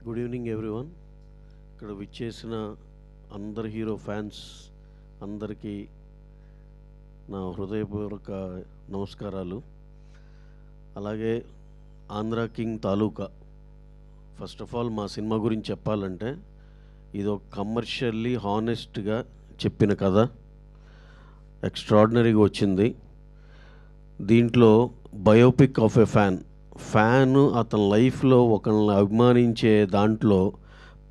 Good evening everyone. ఇక్కడ విచ్చేసిన అందరు హీరో ఫ్యాన్స్ అందరికీ నా హృదయపూర్వక నమస్కారాలు. అలాగే Andhra king taluka, first of all మా సినిమా గురించి చెప్పాలంటే ఇది ఒక కమర్షియల్లీ హానెస్ట్గా చెప్పిన కథ, ఎక్స్ట్రాడినరీగా వచ్చింది. దీంట్లో బయోపిక్ ఆఫ్ ఎ ఫ్యాన్ అతని లైఫ్లో ఒకరిని అభిమానించే దాంట్లో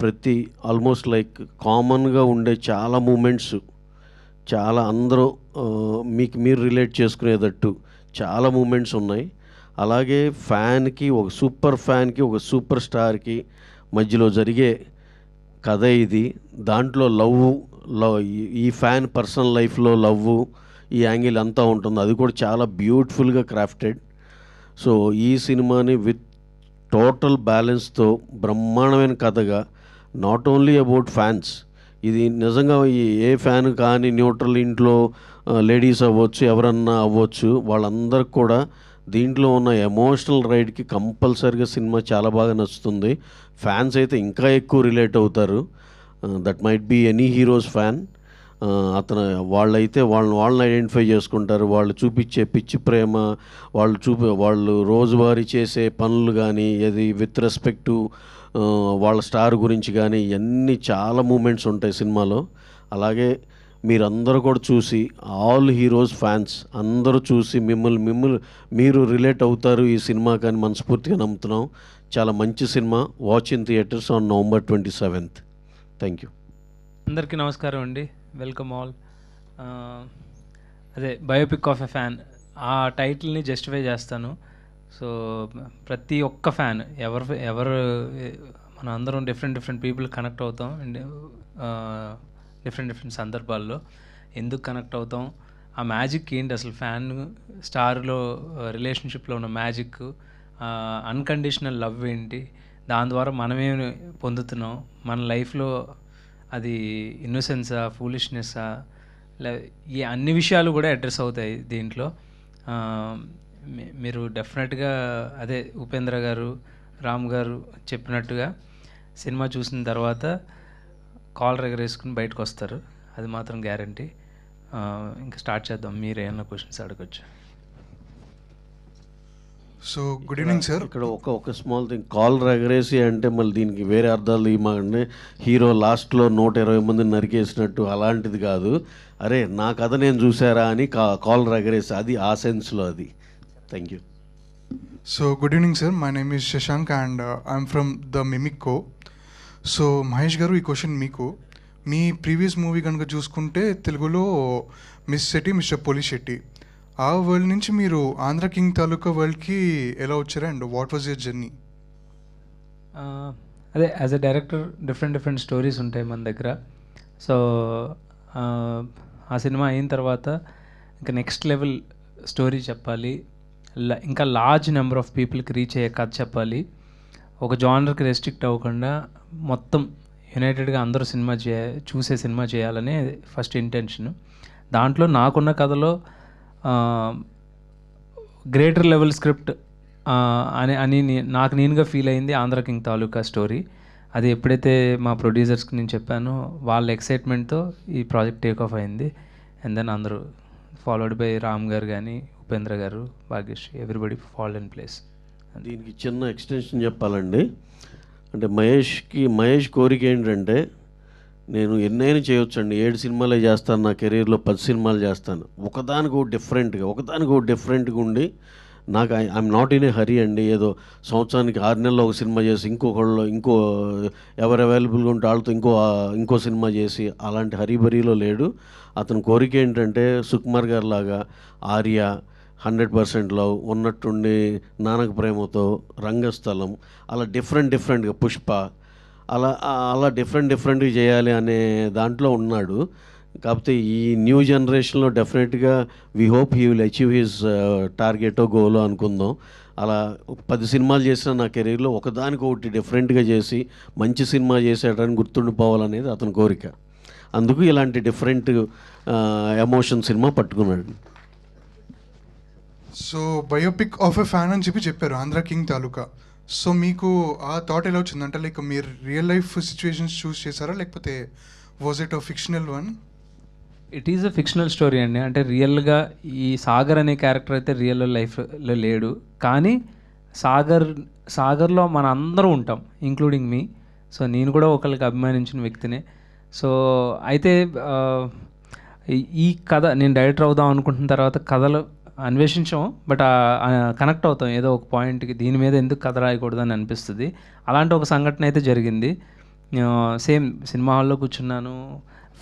ప్రతి ఆల్మోస్ట్ లైక్ కామన్గా ఉండే చాలా మూమెంట్స్, చాలా అందరూ మీకు మీరు రిలేట్ చేసుకునేటట్టు చాలా మూమెంట్స్ ఉన్నాయి. అలాగే ఫ్యాన్కి, ఒక సూపర్ ఫ్యాన్కి, ఒక సూపర్ స్టార్కి మధ్యలో జరిగే కథ ఇది. దాంట్లో లవ్, ఈ ఫ్యాన్ పర్సనల్ లైఫ్లో లవ్, ఈ యాంగిల్ అంతా ఉంటుంది. అది కూడా చాలా బ్యూటిఫుల్గా క్రాఫ్టెడ్. సో ఈ సినిమాని విత్ టోటల్ బ్యాలెన్స్తో బ్రహ్మాండమైన కథగా, నాట్ ఓన్లీ అబౌట్ ఫ్యాన్స్, ఇది నిజంగా ఏ ఫ్యాన్ కానీ న్యూట్రల్, ఇంట్లో లేడీస్ అవ్వచ్చు, ఎవరన్నా అవ్వచ్చు, వాళ్ళందరికి కూడా దీంట్లో ఉన్న ఎమోషనల్ రైడ్కి కంపల్సరీగా సినిమా చాలా బాగా నచ్చుతుంది. ఫ్యాన్స్ అయితే ఇంకా ఎక్కువ రిలేట్ అవుతారు. That might be any heroes fan. అతను వాళ్ళైతే వాళ్ళని ఐడెంటిఫై చేసుకుంటారు. వాళ్ళు చూపించే పిచ్చి ప్రేమ, వాళ్ళు రోజువారీ చేసే పనులు కానీ, అది విత్ రెస్పెక్ట్ టు వాళ్ళ స్టార్ గురించి కానీ, ఇవన్నీ చాలా మూమెంట్స్ ఉంటాయి సినిమాలో. అలాగే మీరందరూ కూడా చూసి, ఆల్ హీరోస్ ఫ్యాన్స్ అందరూ చూసి మీరు రిలేట్ అవుతారు ఈ సినిమా కానీ మనస్ఫూర్తిగా నమ్ముతున్నాం. చాలా మంచి cinema. Watch in theatres on November 27th. Thank you. అందరికీ నమస్కారం అండి, వెల్కమ్ ఆల్. అదే బయోపిక్ ఆఫ్ ఎ ఫ్యాన్, ఆ టైటిల్ని జస్టిఫై చేస్తాను. సో ప్రతి ఒక్క ఫ్యాన్, ఎవరు మనం అందరం డిఫరెంట్ పీపుల్ కనెక్ట్ అవుతాం. డిఫరెంట్ సందర్భాల్లో ఎందుకు కనెక్ట్ అవుతాం, ఆ మ్యాజిక్ ఏంటి, అసలు ఫ్యాన్ స్టార్లో రిలేషన్షిప్లో ఉన్న మ్యాజిక్, అన్కండిషనల్ లవ్ ఏంటి, దాని ద్వారా మనమేమి పొందుతున్నాం, మన లైఫ్లో అది ఇన్నోసెన్సా, ఫూలిష్నెస్సా, ఈ అన్ని విషయాలు కూడా అడ్రస్ అవుతాయి దీంట్లో. మీరు డెఫినెట్గా అదే ఉపేంద్ర గారు, రామ్ గారు చెప్పినట్టుగా సినిమా చూసిన తర్వాత కాలర్ ఎగరేసుకుని బయటకు వస్తారు, అది మాత్రం గ్యారంటీ. ఇంకా స్టార్ట్ చేద్దాం, మీరు ఏమన్నా క్వశ్చన్స్ అడగచ్చు. So good evening sir. ఇక్కడ ఒక స్మాల్ థింగ్, కాలర్ ఎగరేసి అంటే మళ్ళీ దీనికి వేరే అర్థాలు ఇవ్వమంటే హీరో లాస్ట్లో 120 మందిని నరికేసినట్టు అలాంటిది కాదు. అరే నా కథ నేను చూసారా అని కాలర్ ఎగరేసి, అది ఆ సెన్స్లో అది. Thank you. So good evening sir, my name is Shashank and I'm from the మిమిక్కో. సో మహేష్ గారు, ఈ క్వశ్చన్ మీకు. మీ ప్రీవియస్ మూవీ కనుక చూసుకుంటే తెలుగులో మిస్ శెట్టి, మిస్టర్ పోలిశెట్టి, ఆ వరల్డ్ నుంచి మీరు ఆంధ్ర కింగ్ తాలూకా వరల్డ్కి ఎలా వచ్చారు and what was your journey? అదే as a director different stories ఉంటాయి మన దగ్గర. సో ఆ సినిమా అయిన తర్వాత ఇంకా నెక్స్ట్ లెవెల్ స్టోరీ చెప్పాలి, ఇంకా లార్జ్ నెంబర్ ఆఫ్ పీపుల్కి రీచ్ అయ్యే కథ చెప్పాలి, ఒక జానర్కి రెస్ట్రిక్ట్ అవ్వకుండా మొత్తం యునైటెడ్గా అందరూ చూసే సినిమా చేయాలనే ఫస్ట్ ఇంటెన్షన్. దాంట్లో నాకున్న కథలో గ్రేటర్ లెవెల్ స్క్రిప్ట్ అని నాకు నేనుగా ఫీల్ అయింది ఆంధ్ర కింగ్ తాలూకా స్టోరీ. అది ఎప్పుడైతే మా ప్రొడ్యూసర్స్కి నేను చెప్పానో, వాళ్ళ ఎక్సైట్మెంట్తో ఈ ప్రాజెక్ట్ టేక్ ఆఫ్ అయింది. అండ్ దెన్ అందరూ ఫాలోడ్ బై రామ్ గారు కానీ, ఉపేంద్ర గారు, Bhagyashree, everybody follow in place. దీనికి చిన్న ఎక్స్టెన్షన్ చెప్పాలండి. అంటే మహేష్ కోరిక ఏంటంటే, నేను ఎన్నైనా చేయొచ్చండి, 7 సినిమాలే చేస్తాను, నా కెరీర్లో 10 సినిమాలు చేస్తాను, ఒకదానికి డిఫరెంట్గా ఉండి, నాకు ఐఎమ్ నాట్ ఇన్ ఏ హరీ అండి. ఏదో సంవత్సరానికి 6 నెలల్లో ఒక సినిమా చేసి ఇంకో ఎవరు అవైలబుల్గా ఉంటే వాళ్ళతో ఇంకో సినిమా చేసి అలాంటి హరీబరీలో లేడు. అతని కోరిక ఏంటంటే సుకుమార్ గారి లాగా ఆర్య, 100% లవ్, ఉన్నట్టుండి నానక ప్రేమతో, రంగస్థలం, అలా డిఫరెంట్గా పుష్ప, అలా డిఫరెంట్గా చేయాలి అనే దాంట్లో ఉన్నాడు. కాకపోతే ఈ న్యూ జనరేషన్లో డెఫినెట్గా we hope he will achieve his టార్గెటో గోలో అనుకుందాం. అలా 10 సినిమాలు చేసిన నా కెరీర్లో ఒకదానికొకటి డిఫరెంట్గా చేసి మంచి సినిమా చేసేటని గుర్తుండిపోవాలనేది అతని కోరిక. అందుకు ఇలాంటి డిఫరెంట్ ఎమోషన్ సినిమా పట్టుకున్నాడు. So biopic of a fan అని చెప్పారు ఆంధ్ర కింగ్ తాలూకా. సో మీకు ఆ థాట్ ఎలా వచ్చింది? అంటే లైక్ మీరు రియల్ లైఫ్ సిచ్యువేషన్స్ చూస్ చేశారా, లేకపోతే was it a fictional one? It is a fictional story అండి. అంటే రియల్గా ఈ సాగర్ అనే క్యారెక్టర్ అయితే రియల్ లైఫ్లో లేడు, కానీ సాగర్లో మన అందరూ ఉంటాం, ఇంక్లూడింగ్ మీ. సో నేను కూడా ఒకరికి అభిమానించిన వ్యక్తినే. సో అయితే ఈ కథ నేను డైరెక్టర్ అవుదాం అనుకుంటున్న తర్వాత కథలు అన్వేషించాం, బట్ కనెక్ట్ అవుతాం ఏదో ఒక పాయింట్కి, దీని మీద ఎందుకు కథ రాయకూడదని అనిపిస్తుంది. అలాంటి ఒక సంఘటన అయితే జరిగింది. సేమ్ సినిమా హాల్లో కూర్చున్నాను,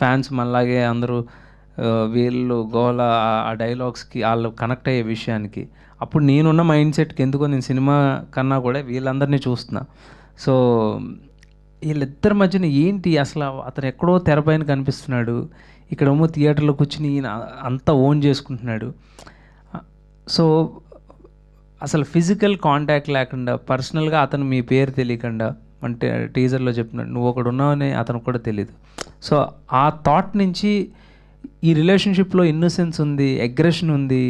ఫ్యాన్స్ మనలాగే అందరూ వీళ్ళు గోల ఆ డైలాగ్స్కి వాళ్ళు కనెక్ట్ అయ్యే విషయానికి. అప్పుడు నేనున్న మైండ్ సెట్కి ఎందుకో నేను సినిమా కన్నా కూడా వీళ్ళందరినీ చూస్తున్నా. సో వీళ్ళిద్దరి మధ్యన ఏంటి అసలు, అతను ఎక్కడో తెరపైన కనిపిస్తున్నాడు, ఇక్కడేమో థియేటర్లో కూర్చుని ఈయన అంతా ఓన్ చేసుకుంటున్నాడు. సో అసలు ఫిజికల్ కాంటాక్ట్ లేకుండా, పర్సనల్గా అతను మీ పేరు తెలియకుండా, అంటే టీజర్లో చెప్పినాడు నువ్వు ఒకడు ఉన్నావని అతనికి కూడా తెలియదు. సో ఆ థాట్ నుంచి ఈ రిలేషన్షిప్లో ఇన్నోసెన్స్ ఉంది, అగ్రెషన్ ఉంది,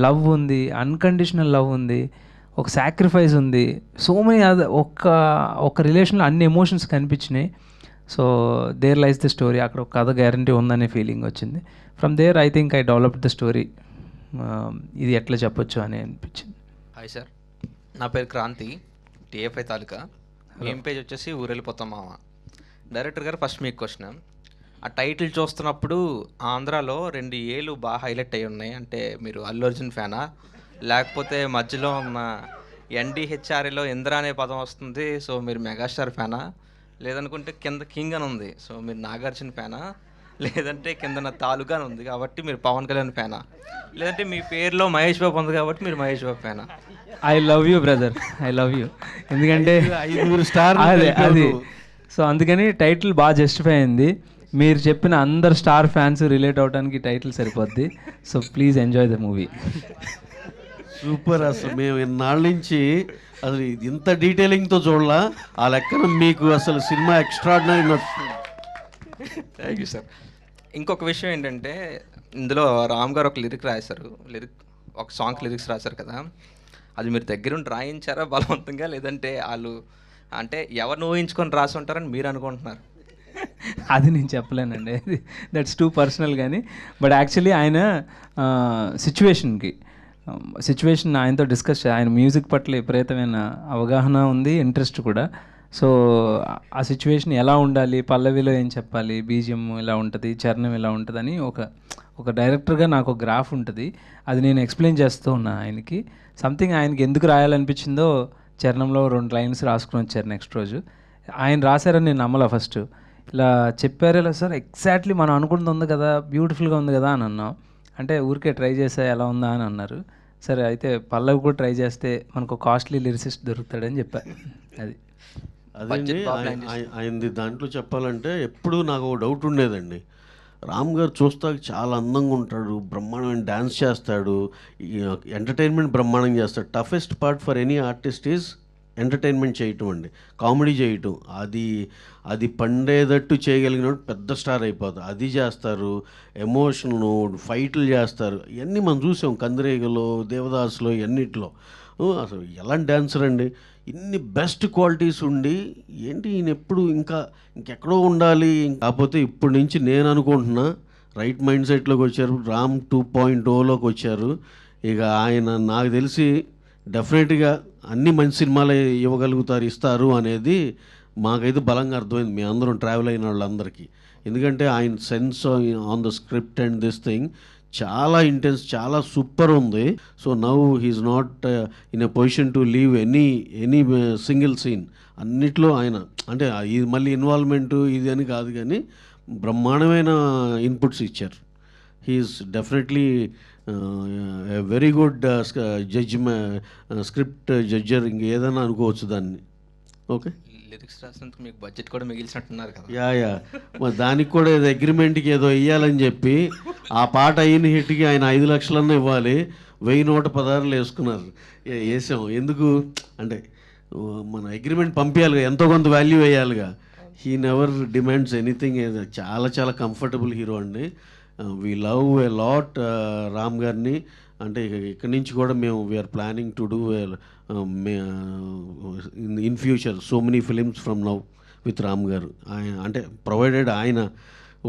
లవ్ ఉంది, అన్కండిషనల్ లవ్ ఉంది, ఒక సాక్రిఫైస్ ఉంది, సో మెనీ ఒక రిలేషన్లో అన్ని ఎమోషన్స్ కనిపించినాయి. So there lies the story, అక్కడ ఒక కథ గ్యారంటీ ఉందనే ఫీలింగ్ వచ్చింది. From there I think I developed the story, ఇది ఎట్లా చెప్పొచ్చు అని అనిపించింది. హాయ్ సార్, నా పేరు క్రాంతి, టీఎఫ్ఐ తాలూకా. మెయిన్ పేజ్ వచ్చేసి ఊరెళ్ళిపోతాం మామ. డైరెక్టర్ గారు ఫస్ట్ మీకు క్వశ్చన్, ఆ టైటిల్ చూస్తున్నప్పుడు ఆంధ్రాలో 2 ఏళ్ళు బాగా హైలైట్ అయి ఉన్నాయి, అంటే మీరు అల్లు అర్జున్ ఫ్యానా, లేకపోతే మధ్యలో ఉన్న ఎన్డిహెచ్ఆర్ఏలో ఇంద్ర అనే పదం వస్తుంది, సో మీరు మెగాస్టార్ ఫ్యానా, లేదనుకుంటే కింద కింగ్ అని ఉంది, సో మీరు నాగార్జున ఫ్యానా, లేదంటే కింద తాలూకా అని ఉంది కాబట్టి మీరు పవన్ కళ్యాణ్ ఫ్యానా, లేదంటే మీ పేరులో మహేష్ బాబు ఉంది కాబట్టి మీరు మహేష్ బాబు ఫ్యానా? I love you brother, I love you. ఎందుకంటే 5 స్టార్ అది సో అందుకని టైటిల్ బాగా జస్టిఫై అయింది. మీరు చెప్పిన అందరు స్టార్ ఫ్యాన్స్ రిలేట్ అవడానికి టైటిల్ సరిపోద్ది. So please enjoy the movie. Super. అసలు మేము ఇన్నాళ్ళ నుంచి అసలు ఇంత డీటెయిలింగ్తో చూడాల, ఆ లెక్కన మీకు అసలు సినిమా ఎక్స్ట్రాడినరీ నచ్చుతుంది. Thank you sir. ఇంకొక విషయం ఏంటంటే, ఇందులో రామ్ గారు ఒక లిరిక్ రాశారు, ఒక సాంగ్ లిరిక్స్ రాశారు కదా, అది మీరు దగ్గరుండి రాయించారా బలవంతంగా, లేదంటే వాళ్ళు అంటే ఎవరిని ఊహించుకొని రాసి ఉంటారని మీరు అనుకుంటున్నారు? అది నేను చెప్పలేనండి, దట్స్ టూ పర్సనల్. కానీ బట్ యాక్చువల్లీ ఆయన సిచ్యువేషన్ ఆయనతో డిస్కస్, ఆయన మ్యూజిక్ పట్ల విపరీతమైన అవగాహన ఉంది, ఇంట్రెస్ట్ కూడా. సో ఆ సిచ్యువేషన్ ఎలా ఉండాలి, పల్లవిలో ఏం చెప్పాలి, బీజిఎం ఎలా ఉంటుంది, చరణం ఎలా ఉంటుంది అని ఒక డైరెక్టర్గా నాకు ఒక గ్రాఫ్ ఉంటుంది, అది నేను ఎక్స్ప్లెయిన్ చేస్తూ ఉన్నా ఆయనకి. సంథింగ్ ఆయనకి ఎందుకు రాయాలనిపించిందో చరణంలో 2 లైన్స్ రాసుకుని వచ్చారు నెక్స్ట్ రోజు. ఆయన రాశారని నేను నమ్మలా ఫస్ట్. ఇలా చెప్పారు, ఇలా సార్ ఎగ్జాక్ట్లీ మనం అనుకుంటుంది ఉంది కదా, బ్యూటిఫుల్గా ఉంది కదా అని అన్నాం. అంటే ఊరికే ట్రై చేసా ఎలా ఉందా అని అన్నారు. సరే అయితే పల్లవి కూడా ట్రై చేస్తే మనకు కాస్ట్లీ లిరిసిస్ట్ దొరుకుతాడని చెప్పారు. అది అదండి ఆయనది. దాంట్లో చెప్పాలంటే ఎప్పుడూ నాకు ఒక డౌట్ ఉండేదండి, రామ్ గారు చూస్తాక చాలా అందంగా ఉంటాడు, బ్రహ్మాండమైన డ్యాన్స్ చేస్తాడు, ఎంటర్టైన్మెంట్ బ్రహ్మాండంగా చేస్తాడు. Toughest part for any artist is entertainment చేయటం అండి, కామెడీ చేయటం. అది పండేటట్టు చేయగలిగిన పెద్ద స్టార్ అయిపోతారు. అది చేస్తారు, ఎమోషన్లు, ఫైట్లు చేస్తారు. ఇవన్నీ మనం చూసాం కందిరేగలో, దేవదాసులో, ఇవన్నిట్లో. అసలు ఎలాంటి డాన్సర్ అండి, ఇన్ని బెస్ట్ క్వాలిటీస్ ఉండి ఏంటి ఈయన ఎప్పుడు ఇంకెక్కడో ఉండాలి. కాకపోతే ఇప్పటి నుంచి నేను అనుకుంటున్నా రైట్ మైండ్ సెట్లోకి వచ్చారు, రామ్ 2.0లోకి వచ్చారు. ఇక ఆయన నాకు తెలిసి డెఫినెట్గా అన్ని మంచి సినిమాలే ఇస్తారు అనేది మాకైతే బలంగా అర్థమైంది, మీ అందరం ట్రావెల్ అయిన వాళ్ళందరికీ. ఎందుకంటే ఆయన sense on the script and this thing చాలా ఇంటెన్స్, చాలా సూపర్ ఉంది. So now he is not in a position to leave any single scene. అన్నిట్లో ఆయన అంటే ఇది మళ్ళీ ఇన్వాల్వ్మెంటు ఇది అని కాదు, కానీ బ్రహ్మాండమైన ఇన్పుట్స్ ఇచ్చారు. He is definitely very good script judger, ఇంకేదైనా అనుకోవచ్చు దాన్ని. ఓకే, లిరిక్స్ రాసినందుకు మీకు బడ్జెట్ కూడా మిగిల్చినట్టున్నారు కదా? యా మరి దానికి కూడా ఏదో అగ్రిమెంట్కి ఏదో ఇవ్వాలని చెప్పి ఆ పాట అయిన హిట్కి ఆయన 5 లక్షలన్నా ఇవ్వాలి, 1116 వేసుకున్నారు. వేసాం ఎందుకు అంటే మన అగ్రిమెంట్ పంపించాలిగా, ఎంతో కొంత వాల్యూ వేయాలిగా. He never demands anything. చాలా చాలా కంఫర్టబుల్ హీరో అండి. We love a lot Ram గారిని. అంటే ఇక్కడి నుంచి కూడా మేము we are planning to do in future so many films from now with Ram గారు. ఆయన అంటే ప్రొవైడెడ్ ఆయన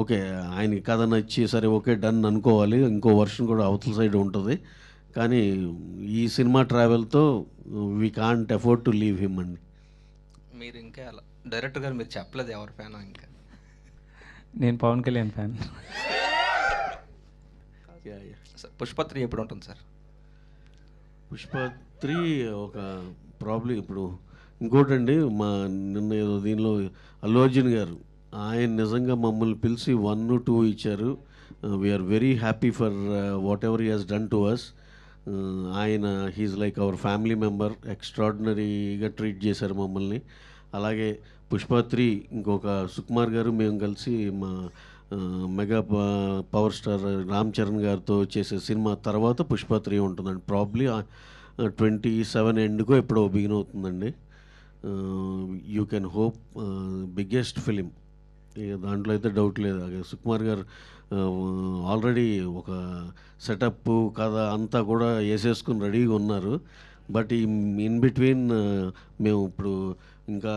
ఓకే ఆయనకి కథ నచ్చి సరే ఓకే డన్ అనుకోవాలి, ఇంకో వర్షన్ కూడా అవతల సైడ్ ఉంటుంది. కానీ ఈ సినిమా ట్రావెల్తో we can't afford to leave him అండి. మీరు ఇంకా అలా డైరెక్టర్ గారు మీరు చెప్పలేదు ఎవరి ఫ్యాన్ ఇంకా? నేను పవన్ కళ్యాణ్ ఫ్యాన్. సార్ పుష్ప 3 ఎప్పుడు ఉంటుంది సార్? పుష్ప 3 ఒక ప్రాబ్లం. ఇప్పుడు ఇంకోటండి, మా నిన్న ఏదో దీనిలో అల్లు అర్జున్ గారు ఆయన నిజంగా మమ్మల్ని పిలిచి 1, 2 ఇచ్చారు. We are very happy for whatever he has done to us. ఆయన he's like our family member, ఎక్స్ట్రాడినరీగా ట్రీట్ చేశారు మమ్మల్ని. అలాగే పుష్ప 3 ఇంకొక సుకుమార్ గారు మేము కలిసి మా mega power star Ram Charan గారితో చేసే సినిమా తర్వాత పుష్ప 3 ఉంటుందండి. ప్రాబ్లీ 27 ఎండ్కో ఎప్పుడో బిగిన్ అవుతుందండి. You can hope biggest film, ఇక దాంట్లో అయితే డౌట్ లేదు. అలాగే సుకుమార్ గారు ఆల్రెడీ ఒక సెటప్ కథ అంతా కూడా వేసేసుకుని రెడీగా ఉన్నారు. బట్ ఈ ఇన్ బిట్వీన్ మేము ఇప్పుడు ఇంకా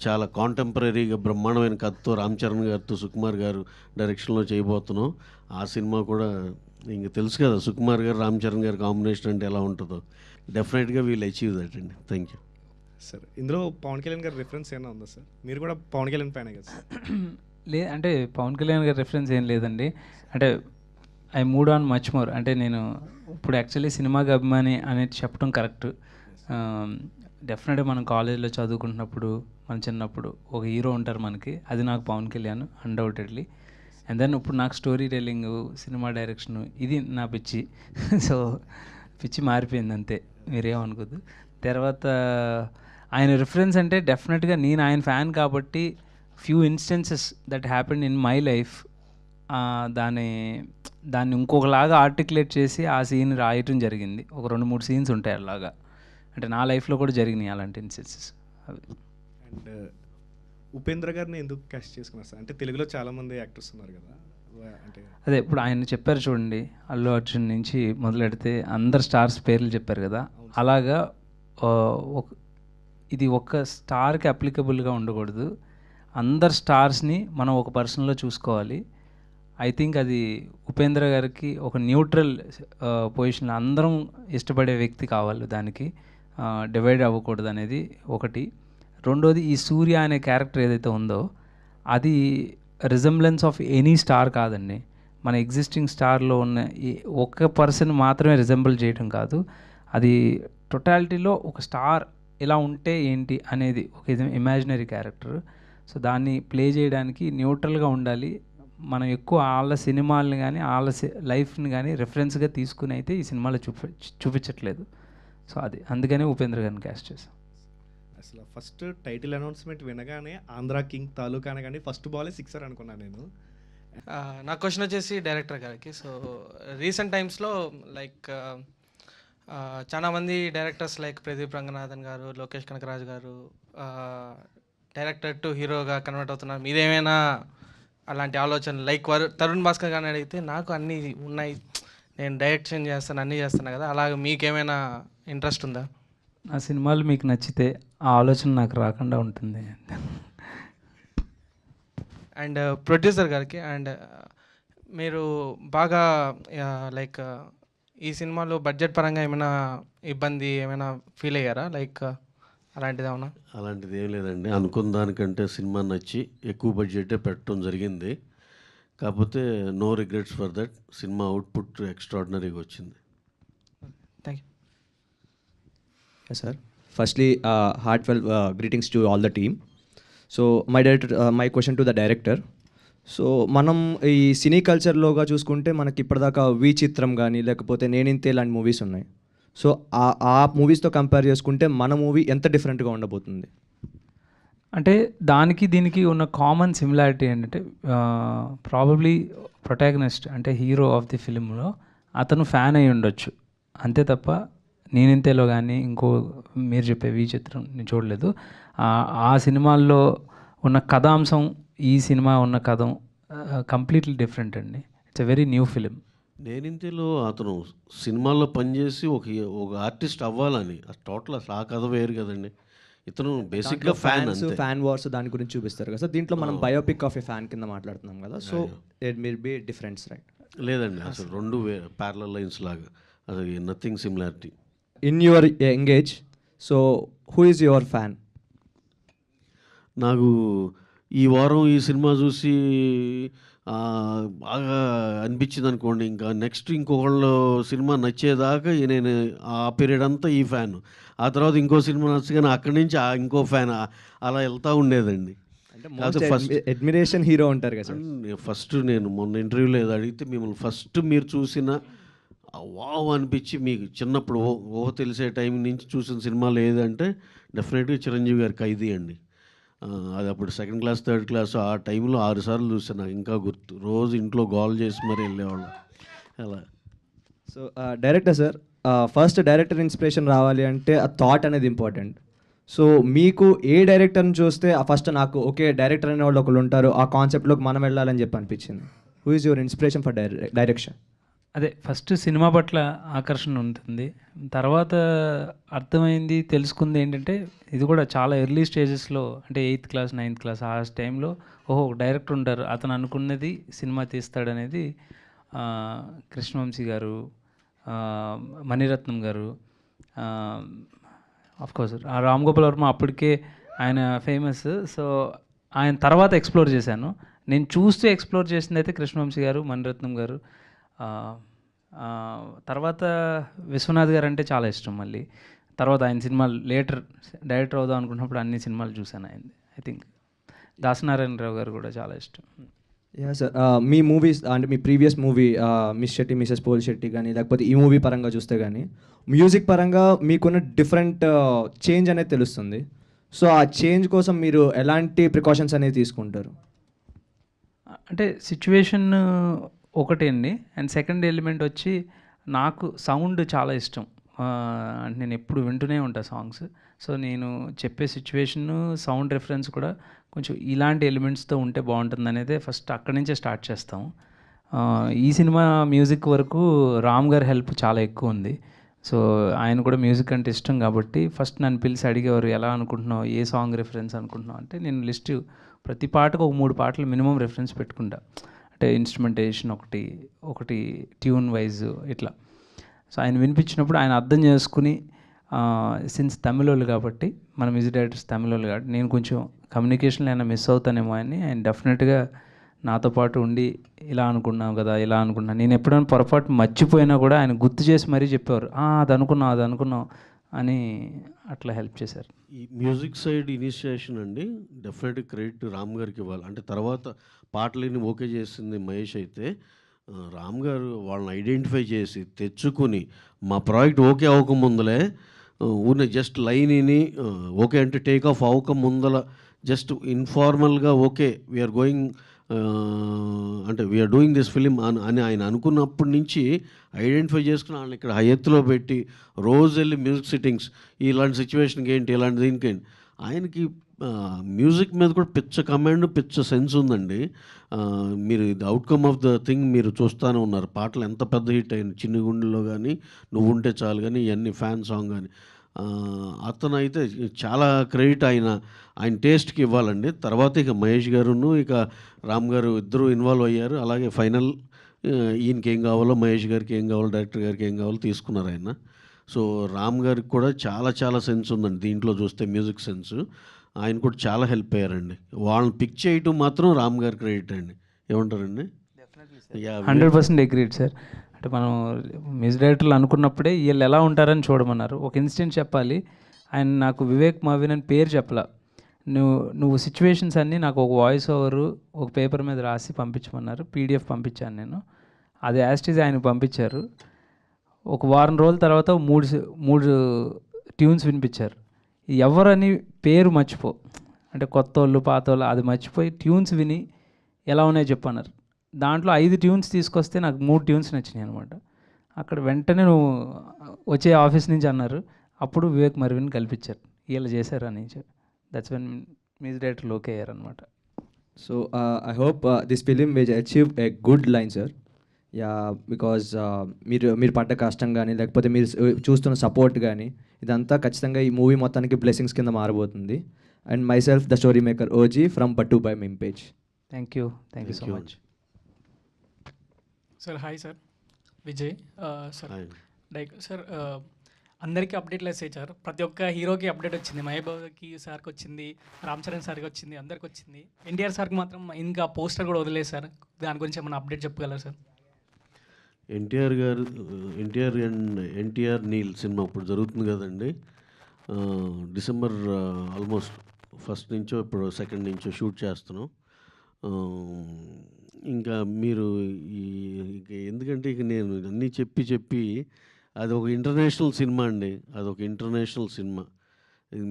చాలా కాంటెంపరీగా బ్రహ్మాండమైన కథతో రామ్ చరణ్ గారితో సుకుమార్ గారు డైరెక్షన్లో చేయబోతున్నాం. ఆ సినిమా కూడా ఇంక తెలుసు కదా సుకుమార్ గారు రామ్ చరణ్ గారి కాంబినేషన్ అంటే ఎలా ఉంటుందో. డెఫినెట్గా వీల్ అచీవ్ దట్ అండి. Thank you sir. ఇందులో పవన్ కళ్యాణ్ గారి రిఫరెన్స్ ఏమైనా ఉందా సార్? మీరు కూడా పవన్ కళ్యాణ్ ఫ్యానే కదా సార్? అంటే పవన్ కళ్యాణ్ గారి రిఫరెన్స్ ఏం లేదండి. అంటే I mood on much more. అంటే నేను ఇప్పుడు యాక్చువల్లీ సినిమాకి అభిమాని అనేది చెప్పడం కరెక్ట్. డెఫినెట్గా మనం కాలేజీలో చదువుకుంటున్నప్పుడు మన చిన్నప్పుడు ఒక హీరో ఉంటారు మనకి, అది నాకు Pawan Kalyan undoubtedly. And then ఇప్పుడు నాకు స్టోరీ టెల్లింగ్, సినిమా డైరెక్షను, ఇది నా పిచ్చి. సో పిచ్చి మారిపోయింది అంతే, మీరేమనుకోద్దు. తర్వాత ఆయన రిఫరెన్స్ అంటే డెఫినెట్గా నేను ఆయన ఫ్యాన్ కాబట్టి few instances that happened in my life దాన్ని ఇంకొకలాగా ఆర్టికులేట్ చేసి ఆ సీన్ రాయటం జరిగింది. ఒక 2-3 సీన్స్ ఉంటాయి అలాగా. అంటే నా లైఫ్లో కూడా జరిగినాయి అలాంటి ఇన్స్టెన్సెస్ అవి. అండ్ ఉపేంద్ర గారిని ఎందుకు క్యాస్ట్ చేసుకున్నారు సార్? అంటే తెలుగులో చాలామంది యాక్టర్స్ ఉన్నారు కదా, అంటే అదే ఇప్పుడు ఆయన చెప్పారు చూడండి, అల్లు అర్జున్ నుంచి మొదలెడితే అందరు స్టార్స్ పేర్లు చెప్పారు కదా, అలాగా ఇది ఒక స్టార్కి అప్లికబుల్గా ఉండకూడదు. అందరు స్టార్స్ని మనం ఒక పర్సన్లో చూసుకోవాలి. ఐ థింక్ అది ఉపేంద్ర గారికి ఒక న్యూట్రల్ పొజిషన్లో అందరం ఇష్టపడే వ్యక్తి కావాలి, దానికి డివైడ్ అవ్వకూడదు అనేది ఒకటి. రెండోది, ఈ సూర్య అనే క్యారెక్టర్ ఏదైతే ఉందో అది రిజంబ్లెన్స్ ఆఫ్ ఎనీ స్టార్ కాదండి. మన ఎగ్జిస్టింగ్ స్టార్లో ఉన్న ఈ ఒక్క పర్సన్ మాత్రమే రిజంబుల్ చేయడం కాదు, అది టోటాలిటీలో ఒక స్టార్ ఎలా ఉంటే ఏంటి అనేది ఒక ఇమాజినరీ క్యారెక్టర్. సో దాన్ని ప్లే చేయడానికి న్యూట్రల్గా ఉండాలి. మనం ఎక్కువ వాళ్ళ సినిమాలని కానీ వాళ్ళ లైఫ్ని కానీ రెఫరెన్స్గా తీసుకుని అయితే ఈ సినిమాలో చూపించట్లేదు. సో అది అందుకనే ఉపేంద్ర గారిని క్యాస్ట్ చేశాం. అసలు ఫస్ట్ టైటిల్ అనౌన్స్మెంట్ వినగానే ఆంధ్ర కింగ్ తాలూకా అనగానే ఫస్ట్ బాలే 6 అనుకున్నాను నేను. నా క్వశ్చన్ వచ్చేసి డైరెక్టర్ గారికి. సో రీసెంట్ టైమ్స్లో లైక్ చాలామంది డైరెక్టర్స్ లైక్ ప్రదీప్ రంగనాథన్ గారు, లోకేష్ కనకరాజు గారు డైరెక్టర్ టు హీరోగా కన్వర్ట్ అవుతున్నారు. మీదేమైనా అలాంటి ఆలోచన లైక్ తరుణ్ భాస్కర్ గారిని అడిగితే నాకు అన్నీ ఉన్నాయి, నేను డైరెక్షన్ చేస్తాను, అన్నీ చేస్తాను కదా, అలాగే మీకేమైనా ఇంట్రెస్ట్ ఉందా? నా సినిమాలు మీకు నచ్చితే ఆ ఆలోచన నాకు రాకుండా ఉంటుంది. అండ్ ప్రొడ్యూసర్ గారికి, అండ్ మీరు బాగా లైక్ ఈ సినిమాలో బడ్జెట్ పరంగా ఏమైనా ఇబ్బంది ఏమైనా ఫీల్ అయ్యారా? లైక్ అలాంటిది ఏమన్నా? అలాంటిది ఏం లేదండి. అనుకున్న దానికంటే సినిమా నచ్చి ఎక్కువ బడ్జెటే పెట్టడం జరిగింది. కాకపోతే no regrets for that. Cinema output ఎక్స్ట్రాడినరీగా వచ్చింది. Thank you. Sir. Firstly, heartfelt greetings to all the team. So, my question to the director. So మనం ఈ సినీ కల్చర్లోగా చూసుకుంటే మనకి ఇప్పటిదాకా వి చిత్రం కానీ లేకపోతే నేనింతే ఇలాంటి మూవీస్ ఉన్నాయి. సో ఆ మూవీస్తో కంపేర్ చేసుకుంటే మన మూవీ ఎంత డిఫరెంట్గా ఉండబోతుంది? అంటే దానికి దీనికి ఉన్న కామన్ సిమిలారిటీ ఏంటంటే ప్రాబబ్లీ ప్రొటాగనిస్ట్ అంటే హీరో ఆఫ్ ది ఫిలింలో అతను ఫ్యాన్ అయి ఉండొచ్చు అంతే తప్ప నేనింతేలో కానీ ఇంకో మీరు చెప్పే వి చిత్రం నేను చూడలేదు. ఆ సినిమాల్లో ఉన్న కథాంశం ఈ సినిమా ఉన్న కథం కంప్లీట్లీ డిఫరెంట్ అండి. It's a very new film. నేనింతలో అతను సినిమాల్లో పనిచేసి ఒక ఒక ఆర్టిస్ట్ అవ్వాలని టోటల్ అసలు ఆ కథ వేరు కదండి. ఇతను బేసిక్గా ఫ్యాన్ ఫ్యాన్స్ అంతే. ఫ్యాన్ వార్స్ దాని గురించి చూపిస్తారు కదా సార్. దీంట్లో మనం బయోపిక్ ఆఫ్ ఏ ఫ్యాన్ కింద మాట్లాడుతున్నాం కదా. So it will be difference, right? లేదండి, అసలు రెండు ప్యారలల్ లైన్స్ లాగా, అసలు nothing similarity. In your young age, so who is your fan? నాకు ఈ వారం ఈ సినిమా చూసి బాగా అనిపించింది అనుకోండి, ఇంకా నెక్స్ట్ ఇంకొకళ్ళు సినిమా నచ్చేదాకా నేను ఆ పీరియడ్ అంతా ఈ ఫ్యాన్, ఆ తర్వాత ఇంకో సినిమా నచ్చగానే అక్కడి నుంచి ఇంకో ఫ్యాన్, అలా వెళ్తూ ఉండేదండి. అంటే ఫస్ట్ అడ్మిరేషన్ హీరో ఉంటారు కదా సార్. ఫస్ట్ నేను మొన్న ఇంటర్వ్యూలో ఏదో అడిగితే మిమ్మల్ని ఫస్ట్ మీరు చూసిన వావ్ అనిపించి మీకు చిన్నప్పుడు ఊహ తెలిసే టైం నుంచి చూసిన సినిమాలు ఏదంటే డెఫినెట్గా చిరంజీవి గారి ఖైదీ అండి. అది అప్పుడు సెకండ్ క్లాస్ థర్డ్ క్లాస్ ఆ టైంలో 6 సార్లు చూసాను, నాకు ఇంకా గుర్తు. రోజు ఇంట్లో గోల్ చేసి మరీ వెళ్ళేవాళ్ళం అలా. So director sir, first director inspiration రావాలి అంటే ఆ థాట్ అనేది ఇంపార్టెంట్. సో మీకు ఏ డైరెక్టర్ని చూస్తే ఫస్ట్ నాకు ఓకే డైరెక్టర్ అనే వాళ్ళు ఒకళ్ళు ఉంటారు, ఆ కాన్సెప్ట్లోకి మనం వెళ్ళాలని చెప్పి అనిపించింది? Who is your inspiration for direction? అదే ఫస్ట్ సినిమా పట్ల ఆకర్షణ ఉంటుంది. తర్వాత అర్థమైంది, తెలుసుకుంది ఏంటంటే ఇది కూడా చాలా ఎర్లీ స్టేజెస్లో, అంటే 8th క్లాస్ 9th క్లాస్ ఆ టైంలో ఓహో డైరెక్టర్ ఉంటారు, అతను అనుకున్నది సినిమా తీస్తాడనేది కృష్ణవంశీ గారు, మణిరత్నం గారు, కోర్స్ రామ్ గోపాల్ వర్మ అప్పటికే ఆయన ఫేమస్. సో ఆయన తర్వాత ఎక్స్ప్లోర్ చేశాను. నేను చూస్తూ ఎక్స్ప్లోర్ చేసింది అయితే కృష్ణవంశీ గారు, మణిరత్నం గారు. తర్వాత విశ్వనాథ్ గారు అంటే చాలా ఇష్టం. మళ్ళీ తర్వాత ఆయన సినిమాలు లేటర్ డైరెక్టర్ అవుదాం అనుకున్నప్పుడు అన్ని సినిమాలు చూశాను ఆయనది. ఐ థింక్ దాసనారాయణరావు గారు కూడా చాలా ఇష్టం. యా సార్, మీ మూవీస్ అంటే మీ previous movie miss Shetty Mrs Polishetty కానీ లేకపోతే ఈ మూవీ పరంగా చూస్తే కానీ మ్యూజిక్ పరంగా మీకున్న డిఫరెంట్ చేంజ్ అనేది తెలుస్తుంది. సో ఆ చేంజ్ కోసం మీరు ఎలాంటి ప్రికాషన్స్ అనేది తీసుకుంటారు? అంటే సిచ్యువేషన్ ఒకటి అండి, అండ్ సెకండ్ ఎలిమెంట్ వచ్చి నాకు సౌండ్ చాలా ఇష్టం. అంటే నేను ఎప్పుడు వింటూనే ఉంటాను సాంగ్స్. సో నేను చెప్పే సిచ్యువేషన్ సౌండ్ రెఫరెన్స్ కూడా కొంచెం ఇలాంటి ఎలిమెంట్స్తో ఉంటే బాగుంటుంది అనేది ఫస్ట్ అక్కడి నుంచే స్టార్ట్ చేస్తాం. ఈ సినిమా మ్యూజిక్ వరకు రామ్ గారి హెల్ప్ చాలా ఎక్కువ ఉంది. సో ఆయన కూడా మ్యూజిక్ అంటే ఇష్టం కాబట్టి ఫస్ట్ నన్ను పిలిచి అడిగేవారు, ఎలా అనుకుంటున్నావు, ఏ సాంగ్ రెఫరెన్స్ అనుకుంటున్నావు అంటే నేను లిస్ట్ ప్రతి పాటకు ఒక 3 పాటలు మినిమం రెఫరెన్స్ పెట్టుకుంటా. అంటే ఇన్స్ట్రుమెంటేషన్ ఒకటి ట్యూన్ వైజ్ ఇట్లా. సో ఆయన వినిపించినప్పుడు ఆయన అర్థం చేసుకుని, సిన్స్ తమిళోళ్ళు కాబట్టి మన మ్యూజిక్ డైరెక్టర్స్ తమిళోళ్ళు కాబట్టి నేను కొంచెం కమ్యూనికేషన్లో ఏమైనా మిస్ అవుతానేమో అని ఆయన డెఫినెట్గా నాతో పాటు ఉండి ఇలా అనుకున్నావు కదా, ఇలా అనుకున్నా, నేను ఎప్పుడైనా పొరపాటు మర్చిపోయినా కూడా ఆయన గుర్తు చేసి మరీ చెప్పేవారు, అది అనుకున్నావు అని అట్లా హెల్ప్ చేశారు. ఈ మ్యూజిక్ సైడ్ ఇనిషియేషన్ అండి డెఫినెట్గా క్రెడిట్ రామ్ గారికి ఇవ్వాలి. అంటే తర్వాత పాటలని ఓకే చేసింది మహేష్ అయితే, రామ్ గారు వాళ్ళని ఐడెంటిఫై చేసి తెచ్చుకుని మా ప్రాజెక్ట్ ఓకే అవ్వకముందలే ఊరిని జస్ట్ లైన్ని ఓకే అంటే టేక్ ఆఫ్ అవ్వకముందల జస్ట్ ఇన్ఫార్మల్గా ఓకే వీఆర్ గోయింగ్ అంటే వీఆర్ డూయింగ్ దిస్ ఫిలిం అని ఆయన అనుకున్నప్పటి నుంచి ఐడెంటిఫై చేసుకుని ఆయన ఇక్కడ హైయెత్తులో పెట్టి రోజు వెళ్ళి మ్యూజిక్ సిట్టింగ్స్ ఇలాంటి సిచ్యువేషన్కి ఏంటి ఇలాంటి దీనికి ఏంటి, ఆయనకి మ్యూజిక్ మీద కూడా పిచ్చ కమాండ్ పిచ్చ సెన్స్ ఉందండి. మీరు ఇది అవుట్కమ్ ఆఫ్ ద థింగ్ మీరు చూస్తూనే ఉన్నారు. పాటలు ఎంత పెద్ద హిట్ అయిన చిన్ని గుండెల్లో కానీ, నువ్వు ఉంటే చాలు కానీ, ఇవన్నీ ఫ్యాన్ సాంగ్ కానీ, అతను అయితే చాలా క్రెడిట్ ఆయన టేస్ట్కి ఇవ్వాలండి. తర్వాత ఇక మహేష్ గారును ఇక రామ్ గారు ఇద్దరు ఇన్వాల్వ్ అయ్యారు. అలాగే ఫైనల్ ఈయనకి ఏం కావాలో, మహేష్ గారికి ఏం కావాలో, డైరెక్టర్ గారికి ఏం కావాలో తీసుకున్నారు ఆయన. సో రామ్ గారికి కూడా చాలా సెన్స్ ఉందండి దీంట్లో చూస్తే, మ్యూజిక్ సెన్స్. ఆయన కూడా చాలా హెల్ప్ అయ్యారండి. వాళ్ళని పిక్ చేయటం మాత్రం రామ్ గారి క్రెడిట్ అండి. ఏమంటారండి? 100% అగ్రీడ్ సార్. అంటే మనం మ్యూజిక్ డైరెక్టర్లు అనుకున్నప్పుడే వీళ్ళు ఎలా ఉంటారని చూడమన్నారు. ఒక ఇన్సిడెంట్ చెప్పాలి. ఆయన నాకు వివేక్ మావిన్ అని పేరు చెప్పలా, నువ్వు సిచ్యువేషన్స్ అన్నీ నాకు ఒక వాయిస్ ఓవరు ఒక పేపర్ మీద రాసి పంపించమన్నారు. PDF పంపించాను నేను, అది యాస్టీజ్ ఆయనకు పంపించారు. ఒక వారం రోజుల తర్వాత మూడు ట్యూన్స్ వినిపించారు. ఎవరని పేరు మర్చిపో, అంటే కొత్త వాళ్ళు పాత వాళ్ళు అది మర్చిపోయి ట్యూన్స్ విని ఎలా ఉన్నాయో చెప్పన్నారు. దాంట్లో 5 ట్యూన్స్ తీసుకొస్తే నాకు 3 ట్యూన్స్ నచ్చినాయి అనమాట. అక్కడ వెంటనే నువ్వు వచ్చే ఆఫీస్ నుంచి అన్నారు. అప్పుడు వివేక్ మర్విన్ కల్పించారు, ఇలా చేశారు అని. That's when music director okay అయ్యారు అనమాట. So I hope this film will achieve a good line sir. Yeah because మీరు పడ్డ కష్టం కానీ లేకపోతే మీరు చూస్తున్న సపోర్ట్ కానీ ఇదంతా ఖచ్చితంగా ఈ మూవీ మొత్తానికి బ్లెస్సింగ్స్ కింద మారబోతుంది. And myself the story maker OG from పట్టు బై మెమ్ page. Thank you so much. Sir hi sir, Vijay sir. Hi. Sir అందరికీ అప్డేట్లు వేసాయి సార్. ప్రతి ఒక్క హీరోకి అప్డేట్ వచ్చింది. మహేబాబుకి సార్కి వచ్చింది, రామ్ చరణ్ సార్కి వచ్చింది, అందరికి వచ్చింది. ఎన్టీఆర్ సార్కి మాత్రం ఇంకా పోస్టర్ కూడా వదిలేదు సార్. దాని గురించి ఏమైనా అప్డేట్ చెప్పగలరా సార్? ఎన్టీఆర్ గారు, ఎన్టీఆర్ అండ్ ఎన్టీఆర్ నీల్ సినిమా ఇప్పుడు జరుగుతుంది కదండి. డిసెంబర్ ఆల్మోస్ట్ ఫస్ట్ నుంచో ఇప్పుడు సెకండ్ నుంచో షూట్ చేస్తున్నాం. ఇంకా మీరు ఎందుకంటే ఇక నేను అన్నీ చెప్పి అది ఒక ఇంటర్నేషనల్ సినిమా అండి. అదొక ఇంటర్నేషనల్ సినిమా.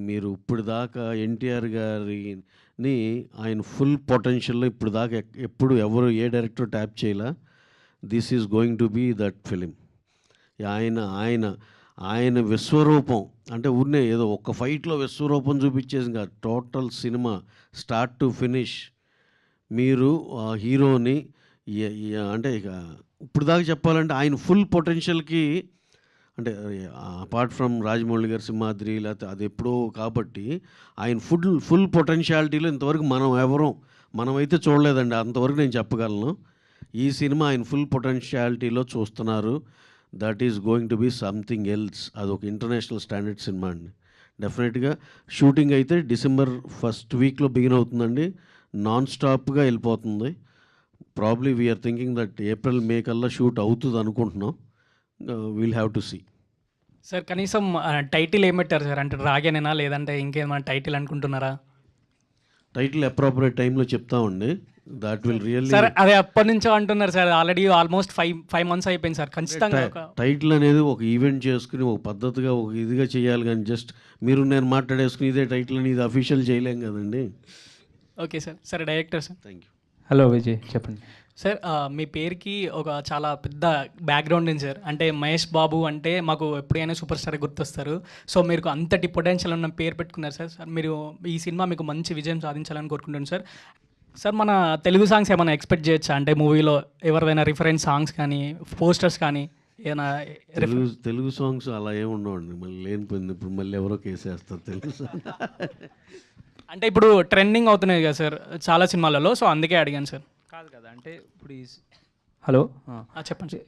మీరు ఇప్పుడు దాకా ఎన్టీఆర్ గారిని ఆయన ఫుల్ పొటెన్షియల్లో ఇప్పుడు దాకా ఎప్పుడు ఎవరు ఏ డైరెక్టర్ ట్యాప్ చేయలే. This is going to be that film. ఆయన విశ్వరూపం అంటే ఊరినే ఏదో ఒక్క ఫైట్లో విశ్వరూపం చూపించేసి కాదు, total cinema start to finish మీరు ఆ హీరోని అంటే ఇక ఇప్పుడు దాకా చెప్పాలంటే ఆయన ఫుల్ పొటెన్షియల్కి అంటే అపార్ట్ ఫ్రమ్ రాజమౌళి గారి సింహాద్రి లేకపోతే అది ఎప్పుడో కాబట్టి ఆయన ఫుల్ పొటెన్షియాలిటీలో ఇంతవరకు మనమైతే చూడలేదండి. అంతవరకు నేను చెప్పగలను. ఈ సినిమా ఆయన ఫుల్ పొటెన్షియాలిటీలో చూస్తున్నారు. That is going to be something else. అదొక ఇంటర్నేషనల్ స్టాండర్డ్ సినిమా అండి. డెఫినెట్గా షూటింగ్ అయితే డిసెంబర్ ఫస్ట్ వీక్లో బిగిన్ అవుతుందండి. నాన్ స్టాప్గా వెళ్ళిపోతుంది. Probably we are thinking that April May కల్లా షూట్ అవుతుంది అనుకుంటున్నాం. We'll have to see. Sir కనీసం టైటిల్ ఏం పెట్టారు సార్? అంటే డ్రాగనేనా లేదంటే ఇంకేమైనా టైటిల్ అనుకుంటున్నారా? టైటిల్ అప్రాపరేట్ టైంలో చెప్తామండి. దాట్ విల్ రియల్లీ సార్ అదే అప్పటి నుంచో అంటున్నారు సార్. ఆల్రెడీ ఆల్మోస్ట్ 5 months అయిపోయింది సార్. ఖచ్చితంగా టైటిల్ అనేది ఒక ఈవెంట్ చేసుకుని ఒక పద్ధతిగా ఒక ఇదిగా చేయాలి కానీ జస్ట్ మీరు నేను మాట్లాడేసుకుని ఇదే టైటిల్ అని ఇది అఫీషియల్ చేయలేం కదండి. Okay sir. సరే director sir. Thank you. Hello Vijay, చెప్పండి. సార్ మీ పేరుకి ఒక చాలా పెద్ద బ్యాక్గ్రౌండ్ ఉంది సార్. అంటే మహేష్ బాబు అంటే మాకు ఎప్పుడైనా సూపర్ స్టార్ గుర్తొస్తారు. సో మీరు అంతటి పొటెన్షియల్ ఉన్న పేరు పెట్టుకున్నారు సార్. సార్ మీరు ఈ సినిమా మీకు మంచి విజయం సాధించాలని కోరుకుంటున్నాను సార్. సార్ మన తెలుగు సాంగ్స్ ఏమైనా ఎక్స్పెక్ట్ చేయొచ్చా? అంటే మూవీలో ఎవరిదైనా రిఫరెన్స్ సాంగ్స్ కానీ పోస్టర్స్ కానీ ఏమైనా? తెలుగు సాంగ్స్ అలా ఏమి ఉండవండి. మళ్ళీ లేనిపోయింది ఇప్పుడు మళ్ళీ ఎవరో కేసేస్తారు తెలుగు సాంగ్. అంటే ఇప్పుడు ట్రెండింగ్ అవుతున్నాయి కదా సార్ చాలా సినిమాలలో. సో అందుకే అడిగాను సార్. కాదు కదా, అంటే ఇప్పుడు హలో చెప్పండి.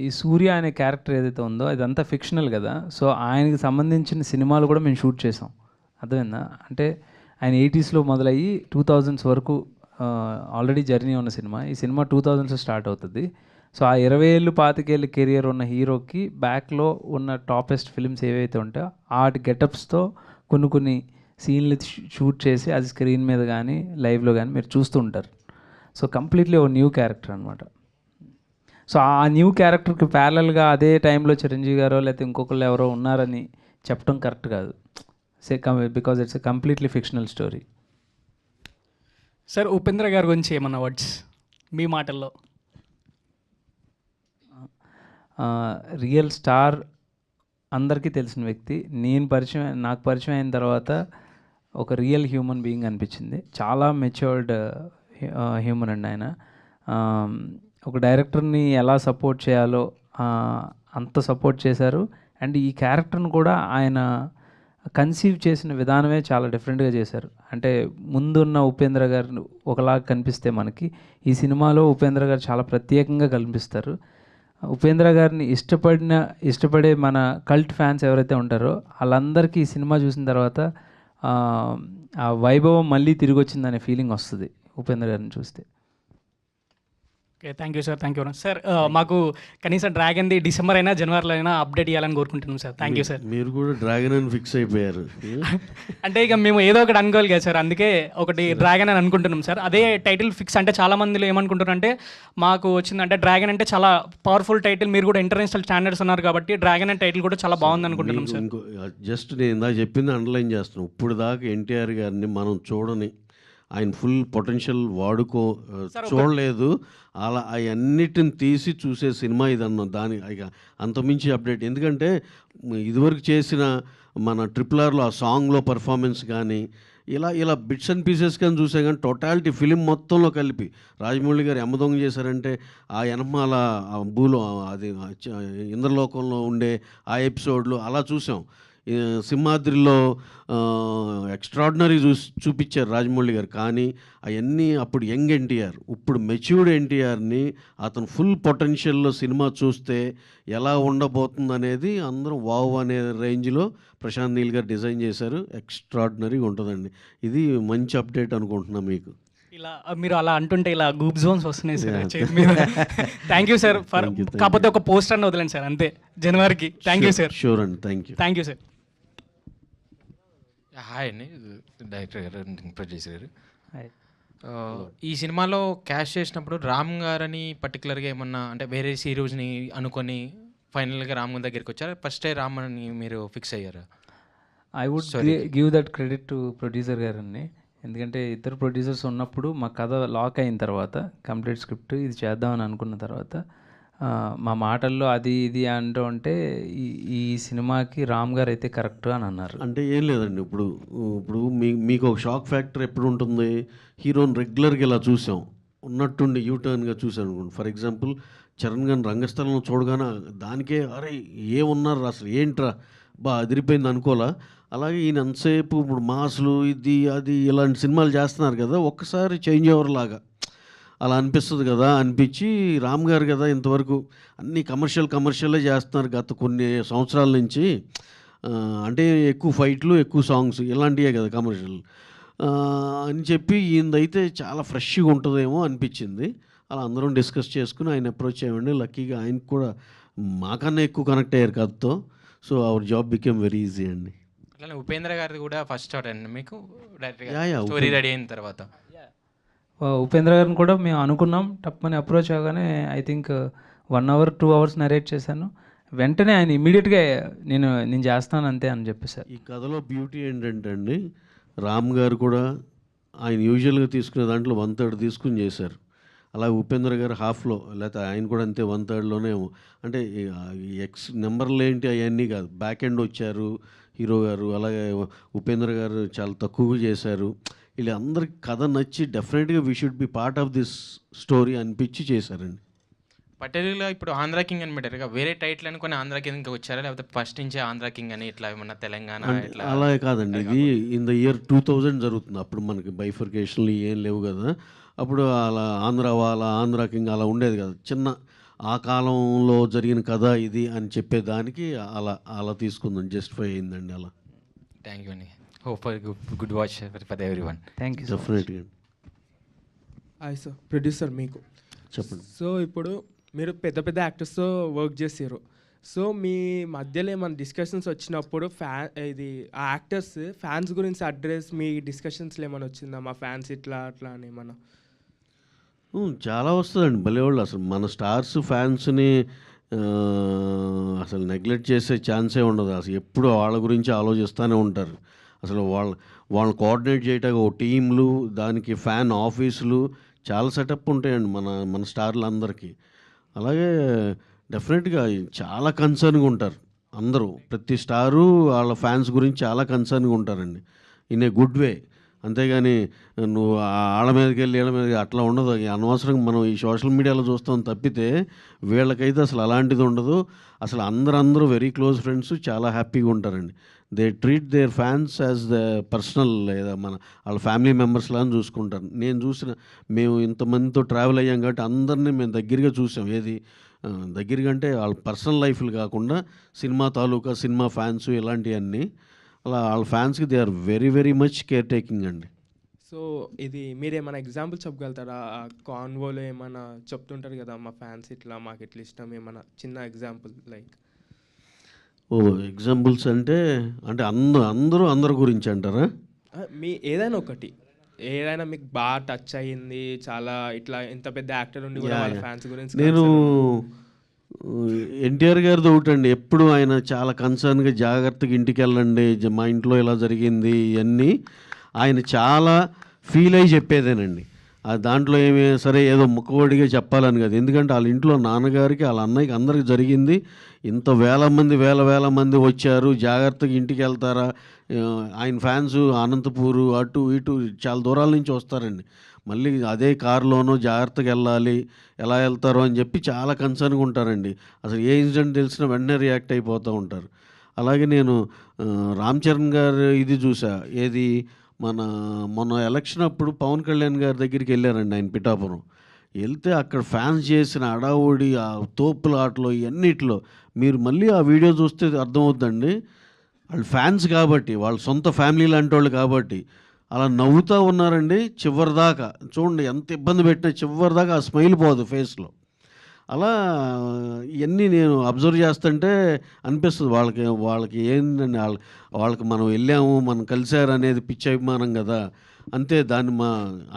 ఈ సూర్య అనే క్యారెక్టర్ ఏదైతే ఉందో అదంతా ఫిక్షనల్ కదా. సో ఆయనకి సంబంధించిన సినిమాలు కూడా మేము షూట్ చేసాం. అర్థమైందా? అంటే ఆయన 80sలో మొదలయ్యి 2000s వరకు ఆల్రెడీ జర్నీ ఉన్న సినిమా. ఈ సినిమా 2000s స్టార్ట్ అవుతుంది. సో ఆ 20 ఏళ్ళు 25 ఏళ్ళ కెరియర్ ఉన్న హీరోకి బ్యాక్లో ఉన్న టాపెస్ట్ ఫిల్మ్స్ ఏవైతే ఉంటాయో వాటి గెటప్స్తో కొన్ని సీన్లు షూట్ చేసి అది స్క్రీన్ మీద కానీ లైవ్లో కానీ మీరు చూస్తూ ఉంటారు. సో కంప్లీట్లీ ఒక న్యూ క్యారెక్టర్ అనమాట. సో ఆ న్యూ క్యారెక్టర్కి ప్యారలల్గా అదే టైంలో చిరంజీవి గారో లేకపోతే ఇంకొకళ్ళు ఎవరో ఉన్నారని చెప్పడం కరెక్ట్ కాదు. Because it's a completely fictional story. Sir Upendra గారి గురించి ఏమన్నా వర్డ్స్ మీ మాటల్లో? రియల్ స్టార్, అందరికీ తెలిసిన వ్యక్తి. నాకు పరిచయం అయిన తర్వాత ఒక రియల్ హ్యూమన్ బీయింగ్ అనిపించింది. చాలా మెచ్యూర్డ్ హ్యూమన్ అండి ఆయన. ఒక డైరెక్టర్ని ఎలా సపోర్ట్ చేయాలో అంత సపోర్ట్ చేశారు. అండ్ ఈ క్యారెక్టర్ని కూడా ఆయన కన్సీవ్ చేసిన విధానమే చాలా డిఫరెంట్గా చేశారు. అంటే ముందున్న ఉపేంద్ర గారు ఒకలాగా కనిపిస్తే మనకి ఈ సినిమాలో ఉపేంద్ర గారు చాలా ప్రత్యేకంగా కనిపిస్తారు. ఉపేంద్ర గారిని ఇష్టపడే మన కల్ట్ ఫ్యాన్స్ ఎవరైతే ఉంటారో వాళ్ళందరికీ ఈ సినిమా చూసిన తర్వాత ఆ వైభవం మళ్ళీ తిరిగి వచ్చిందనే ఫీలింగ్ వస్తుంది ఉపేంద్ర గారిని చూస్తే. Okay, thank you sir. Thank you sir. మాకు కనీసం డ్రాగన్ది డిసెంబర్ అయినా జనవరిలో అయినా అప్డేట్ ఇవ్వాలని కోరుకుంటున్నాం సార్. Thank you sir. మీరు కూడా డ్రాగన్ అని ఫిక్స్ అయిపోయారు. అంటే ఇక మేము ఏదో ఒకటి అనుకోవాలి కదా సార్, అందుకే ఒకటి డ్రాగన్ అని అనుకుంటున్నాం సార్. అదే టైటిల్ ఫిక్స్. అంటే చాలా మందిలో ఏమనుకుంటున్నారు అంటే మాకు వచ్చిందంటే డ్రాగన్ అంటే చాలా పవర్ఫుల్ టైటిల్, మీరు కూడా ఇంటర్నేషనల్ స్టాండర్డ్స్ ఉన్నారు కాబట్టి డ్రాగన్ అనే టైటిల్ కూడా చాలా బాగుంది అనుకుంటున్నాం సార్. జస్ట్ నేను ఇందాక చెప్పింది అండర్లైన్ చేస్తున్నాను. ఇప్పుడు దాకా ఎన్టీఆర్ గారిని మనం చూడని, ఆయన ఫుల్ పొటెన్షియల్ చూడలేదు. అలా అవన్నిటిని తీసి చూసే సినిమా ఇదన్నా. ఇక అంతమించి అప్డేట్. ఎందుకంటే ఇదివరకు చేసిన మన RRRలో ఆ సాంగ్లో పర్ఫార్మెన్స్ కానీ ఇలా బిట్స్ అండ్ పీసెస్ కానీ చూసే కానీ టోటాలిటీ ఫిలిం మొత్తంలో కలిపి రాజమౌళి గారు యమదొంగ చేశారంటే ఆ ఎనమాల అది ఇంద్రలోకంలో ఉండే ఆ ఎపిసోడ్లు అలా చూసాం. సింహాద్రిలో ఎక్స్ట్రాడినరీ చూపించారు రాజమౌళి గారు. కానీ అవన్నీ అప్పుడు యంగ్ ఎన్టీఆర్, ఇప్పుడు మెచ్యూర్డ్ ఎన్టీఆర్ని అతను ఫుల్ పొటెన్షియల్లో సినిమా చూస్తే ఎలా ఉండబోతుంది అనేది అందరం వావ్ అనే రేంజ్లో ప్రశాంత్ నీల్ గారు డిజైన్ చేశారు. ఎక్స్ట్రాడినరీగా ఉంటుందండి. ఇది మంచి అప్డేట్ అనుకుంటున్నాను మీకు. ఇలా మీరు అలా అంటుంటే ఇలా గూప్ జోన్స్ వస్తున్నాయి sir. Thank you sir for, కాకపోతే ఒక పోస్టర్ అని వదలండి సార్ అంతే జనవరికి. Thank you sir. షూర్ అండి, థ్యాంక్ యూ సార్. హాయ్ అండి, డైరెక్టర్ గారు, ప్రొడ్యూసర్ గారు. ఈ సినిమాలో క్యాష్ చేసినప్పుడు రామ్ గారని పర్టికులర్గా ఏమన్నా అంటే వేరే హీరోస్ని అనుకొని ఫైనల్గా రామ్ గారి దగ్గరికి వచ్చారా? ఫస్టే రామ్ అని మీరు ఫిక్స్ అయ్యారా? I would give that credit to producer గారండి. ఎందుకంటే ఇద్దరు ప్రొడ్యూసర్స్ ఉన్నప్పుడు మా కథ లాక్ అయిన తర్వాత కంప్లీట్ స్క్రిప్ట్ ఇది చేద్దామని అనుకున్న తర్వాత మా మాటల్లో అది ఇది అంటూ ఉంటే ఈ సినిమాకి రామ్ గారు అయితే కరెక్ట్ అని అన్నారు. అంటే ఏం లేదండి, ఇప్పుడు మీకు ఒక షాక్ ఫ్యాక్టర్ ఎప్పుడు ఉంటుంది? హీరోని రెగ్యులర్గా ఇలా చూసాం, ఉన్నట్టుండి యూటర్న్గా చూసాను అనుకోండి. ఫర్ ఎగ్జాంపుల్ చరణ్ గారిని రంగస్థలంలో చూడగానే దానికే అరే ఏమున్నారు అసలు ఏంట్రా అదిరిపోయింది అనుకోలా. అలాగే ఈయన ఎంతసేపు ఇప్పుడు మాసులు ఇది అది ఇలాంటి సినిమాలు చేస్తున్నారు కదా, ఒక్కసారి చేంజ్ ఓవర్ లాగా అలా అనిపిస్తుంది కదా. అనిపించి రామ్ గారు కదా ఇంతవరకు అన్ని కమర్షియలే చేస్తున్నారు గత కొన్ని సంవత్సరాల నుంచి, అంటే ఎక్కువ ఫైట్లు ఎక్కువ సాంగ్స్ ఇలాంటివే కదా కమర్షియల్ అని చెప్పి ఈయనదైతే చాలా ఫ్రెష్గా ఉంటుందేమో అనిపించింది. అలా అందరం డిస్కస్ చేసుకుని ఆయన అప్రోచ్ అయ్యండి. లక్కీగా ఆయనకు కూడా మాకన్నా ఎక్కువ కనెక్ట్ అయ్యారు కథతో. So our job became very easy అండి. అట్లా ఉపేంద్ర గారిది కూడా ఫస్ట్ స్టార్ట్ అండి మీకు డైరెక్ట్గా స్టోరీ రెడీ అయిన తర్వాత? ఉపేంద్ర గారిని కూడా మేము అనుకున్నాం, టప్పని అప్రోచ్ అవగానే I think 1 hour 2 hours narrate చేశాను. వెంటనే ఆయన ఇమీడియట్గా నేను చేస్తాను అంతే అని చెప్పేశారు. ఈ కథలో బ్యూటీ ఏంటంటే అండి, రామ్ గారు కూడా ఆయన యూజువల్గా తీసుకునే దాంట్లో 1/3 తీసుకుని చేశారు. అలాగే ఉపేంద్ర గారు హాఫ్లో, లేకపోతే ఆయన కూడా అంతే 1/3లోనే. అంటే ఎక్స్ నెంబర్లు ఏంటి అవన్నీ కాదు, బ్యాక్ ఎండ్ వచ్చారు హీరో గారు. అలాగే ఉపేంద్ర గారు చాలా తక్కువగా చేశారు. ఇలా అందరికి కథ నచ్చి డెఫినెట్గా we should be part of this story అనిపించి చేశారండి. పర్టికులర్గా ఇప్పుడు ఆంధ్ర కింగ్ అని పెట్టారు, వేరే టైటిల్ అనుకుని ఆంధ్ర కింగ్ వచ్చారా, లేకపోతే ఫస్ట్ నుంచే ఆంధ్ర కింగ్ అని ఇట్లా ఏమన్నా తెలంగాణ ఇట్లా? అలాగే కాదండి, ఇది ఇన్ ద ఇయర్ 2000 జరుగుతుంది. అప్పుడు మనకి బైఫర్కేషన్లు ఏం లేవు కదా. అప్పుడు అలా ఆంధ్ర కింగ్ అలా ఉండేది కదా, చిన్న ఆ కాలంలో జరిగిన కథ ఇది అని చెప్పేదానికి అలా తీసుకుందాం, జస్టిఫై అయిందండి అలా. థ్యాంక్ యూ అండి. Hope for good watch for everyone. Thank you. డెఫినెట్గా. హాయ్ సార్, ప్రొడ్యూసర్ మీకు చెప్పండి. సో ఇప్పుడు మీరు పెద్ద యాక్టర్స్తో వర్క్ చేసారు. సో మీ మధ్యలో ఏమైనా డిస్కషన్స్ వచ్చినప్పుడు ఆ యాక్టర్స్ ఫ్యాన్స్ గురించి అడ్రస్ మీ డిస్కషన్స్లో ఏమైనా వచ్చిందా? మా ఫ్యాన్స్ ఇట్లా అట్లా అని ఏమన్నా? చాలా వస్తుందండి భలేవాళ్ళు. అసలు మన స్టార్స్ ఫ్యాన్స్ని అసలు నెగ్లెక్ట్ చేసే ఛాన్సే ఉండదు. అసలు ఎప్పుడు వాళ్ళ గురించి ఆలోచిస్తూనే ఉంటారు. అసలు వాళ్ళని కోఆర్డినేట్ చేయటానికి ఒక టీంలు, దానికి ఫ్యాన్ ఆఫీసులు చాలా సెటప్ ఉంటాయండి మన స్టార్లందరికీ. అలాగే డెఫినెట్గా చాలా కన్సర్న్గా ఉంటారు అందరూ. ప్రతి స్టారు వాళ్ళ ఫ్యాన్స్ గురించి చాలా కన్సర్న్గా ఉంటారండి, ఇన్ ఏ గుడ్ వే. అంతేగాని నువ్వు ఆళ్ళ మీదకి వెళ్ళి వీళ్ళ మీదకి అట్లా ఉండదు. అనవసరంగా మనం ఈ సోషల్ మీడియాలో చూస్తాం తప్పితే వీళ్ళకైతే అసలు అలాంటిది ఉండదు. అసలు అందరూ వెరీ క్లోజ్ ఫ్రెండ్స్, చాలా హ్యాపీగా ఉంటారండి. They treat their fans as the personal, లేదా వాళ్ళ ఫ్యామిలీ మెంబర్స్ లాగా చూసుకుంటారు. మేము ఇంతమందితో ట్రావెల్ అయ్యాం కాబట్టి అందరినీ మేము దగ్గరగా చూసాం. ఏది దగ్గరగా అంటే వాళ్ళ పర్సనల్ లైఫ్లు కాకుండా సినిమా తాలూకా, సినిమా ఫ్యాన్స్ ఇలాంటివన్నీ. అలా వాళ్ళ ఫ్యాన్స్కి they are very very much care taking అండి. సో ఇది మీరు ఏమైనా ఎగ్జాంపుల్ చెప్పగలుగుతారా? కాన్వోలో ఏమైనా చెప్తుంటారు కదా, మా ఫ్యాన్స్ ఇట్లా, మాకు ఇట్లా ఇష్టం, ఏమైనా చిన్న ఎగ్జాంపుల్ లైక్? ఎగ్జాంపుల్స్ అంటే అందరి గురించి అంటారా? మీ ఏదైనా ఒకటి, ఏదైనా మీకు బాగా టచ్ అయ్యింది, చాలా ఇట్లా ఇంత పెద్ద యాక్టర్ ఉండి కూడా వాళ్ళ ఫ్యాన్స్ గురించి. నేను ఎన్టీఆర్ గారిది ఒకటండి, ఎప్పుడు ఆయన చాలా కన్సర్న్గా జాగ్రత్తగా ఇంటికి వెళ్ళండి, మా ఇంట్లో ఇలా జరిగింది ఇవన్నీ ఆయన చాలా ఫీల్ అయ్యి చెప్పేదేనండి. దాంట్లో ఏమి సరే ఏదో ముక్కవడిగా చెప్పాలని కాదు, ఎందుకంటే వాళ్ళ ఇంట్లో నాన్నగారికి వాళ్ళ అన్నయ్యకి అందరికి జరిగింది. ఇంత వేల మంది వచ్చారు, జాగ్రత్తగా ఇంటికి వెళ్తారా, ఆయన ఫ్యాన్స్ అనంతపూరు అటు ఇటు చాలా దూరాల నుంచి వస్తారండి. మళ్ళీ అదే కారులోనో జాగ్రత్తగా వెళ్ళాలి, ఎలా వెళ్తారో అని చెప్పి చాలా కన్సర్న్గా ఉంటారండి. అసలు ఏ ఇన్సిడెంట్ తెలిసినా వెంటనే రియాక్ట్ అయిపోతూ ఉంటారు. అలాగే నేను రామ్ చరణ్ గారు ఇది చూసా, ఏది మొన్న ఎలక్షన్ అప్పుడు పవన్ కళ్యాణ్ గారి దగ్గరికి వెళ్ళారండి ఆయన పిఠాపురం. వెళ్తే అక్కడ ఫ్యాన్స్ చేసిన అడావుడి, ఆ తోపులాటలో ఇవన్నిట్లో మీరు మళ్ళీ ఆ వీడియో చూస్తే అర్థమవుతుందండి. వాళ్ళు ఫ్యాన్స్ కాబట్టి, వాళ్ళ సొంత ఫ్యామిలీ లాంటి వాళ్ళు కాబట్టి అలా నవ్వుతూ ఉన్నారండి చివరిదాకా. చూడండి ఎంత ఇబ్బంది పెట్టినా చివరిదాకా ఆ స్మైల్ పోదు ఫేస్లో. అలా ఇవన్నీ నేను అబ్జర్వ్ చేస్తుంటే అనిపిస్తుంది వాళ్ళకి ఏంటండి, వాళ్ళకి మనం వెళ్ళాము, మనం కలిశారు అనేది పిచ్చి అభిమానం కదా. అంతే, దాన్ని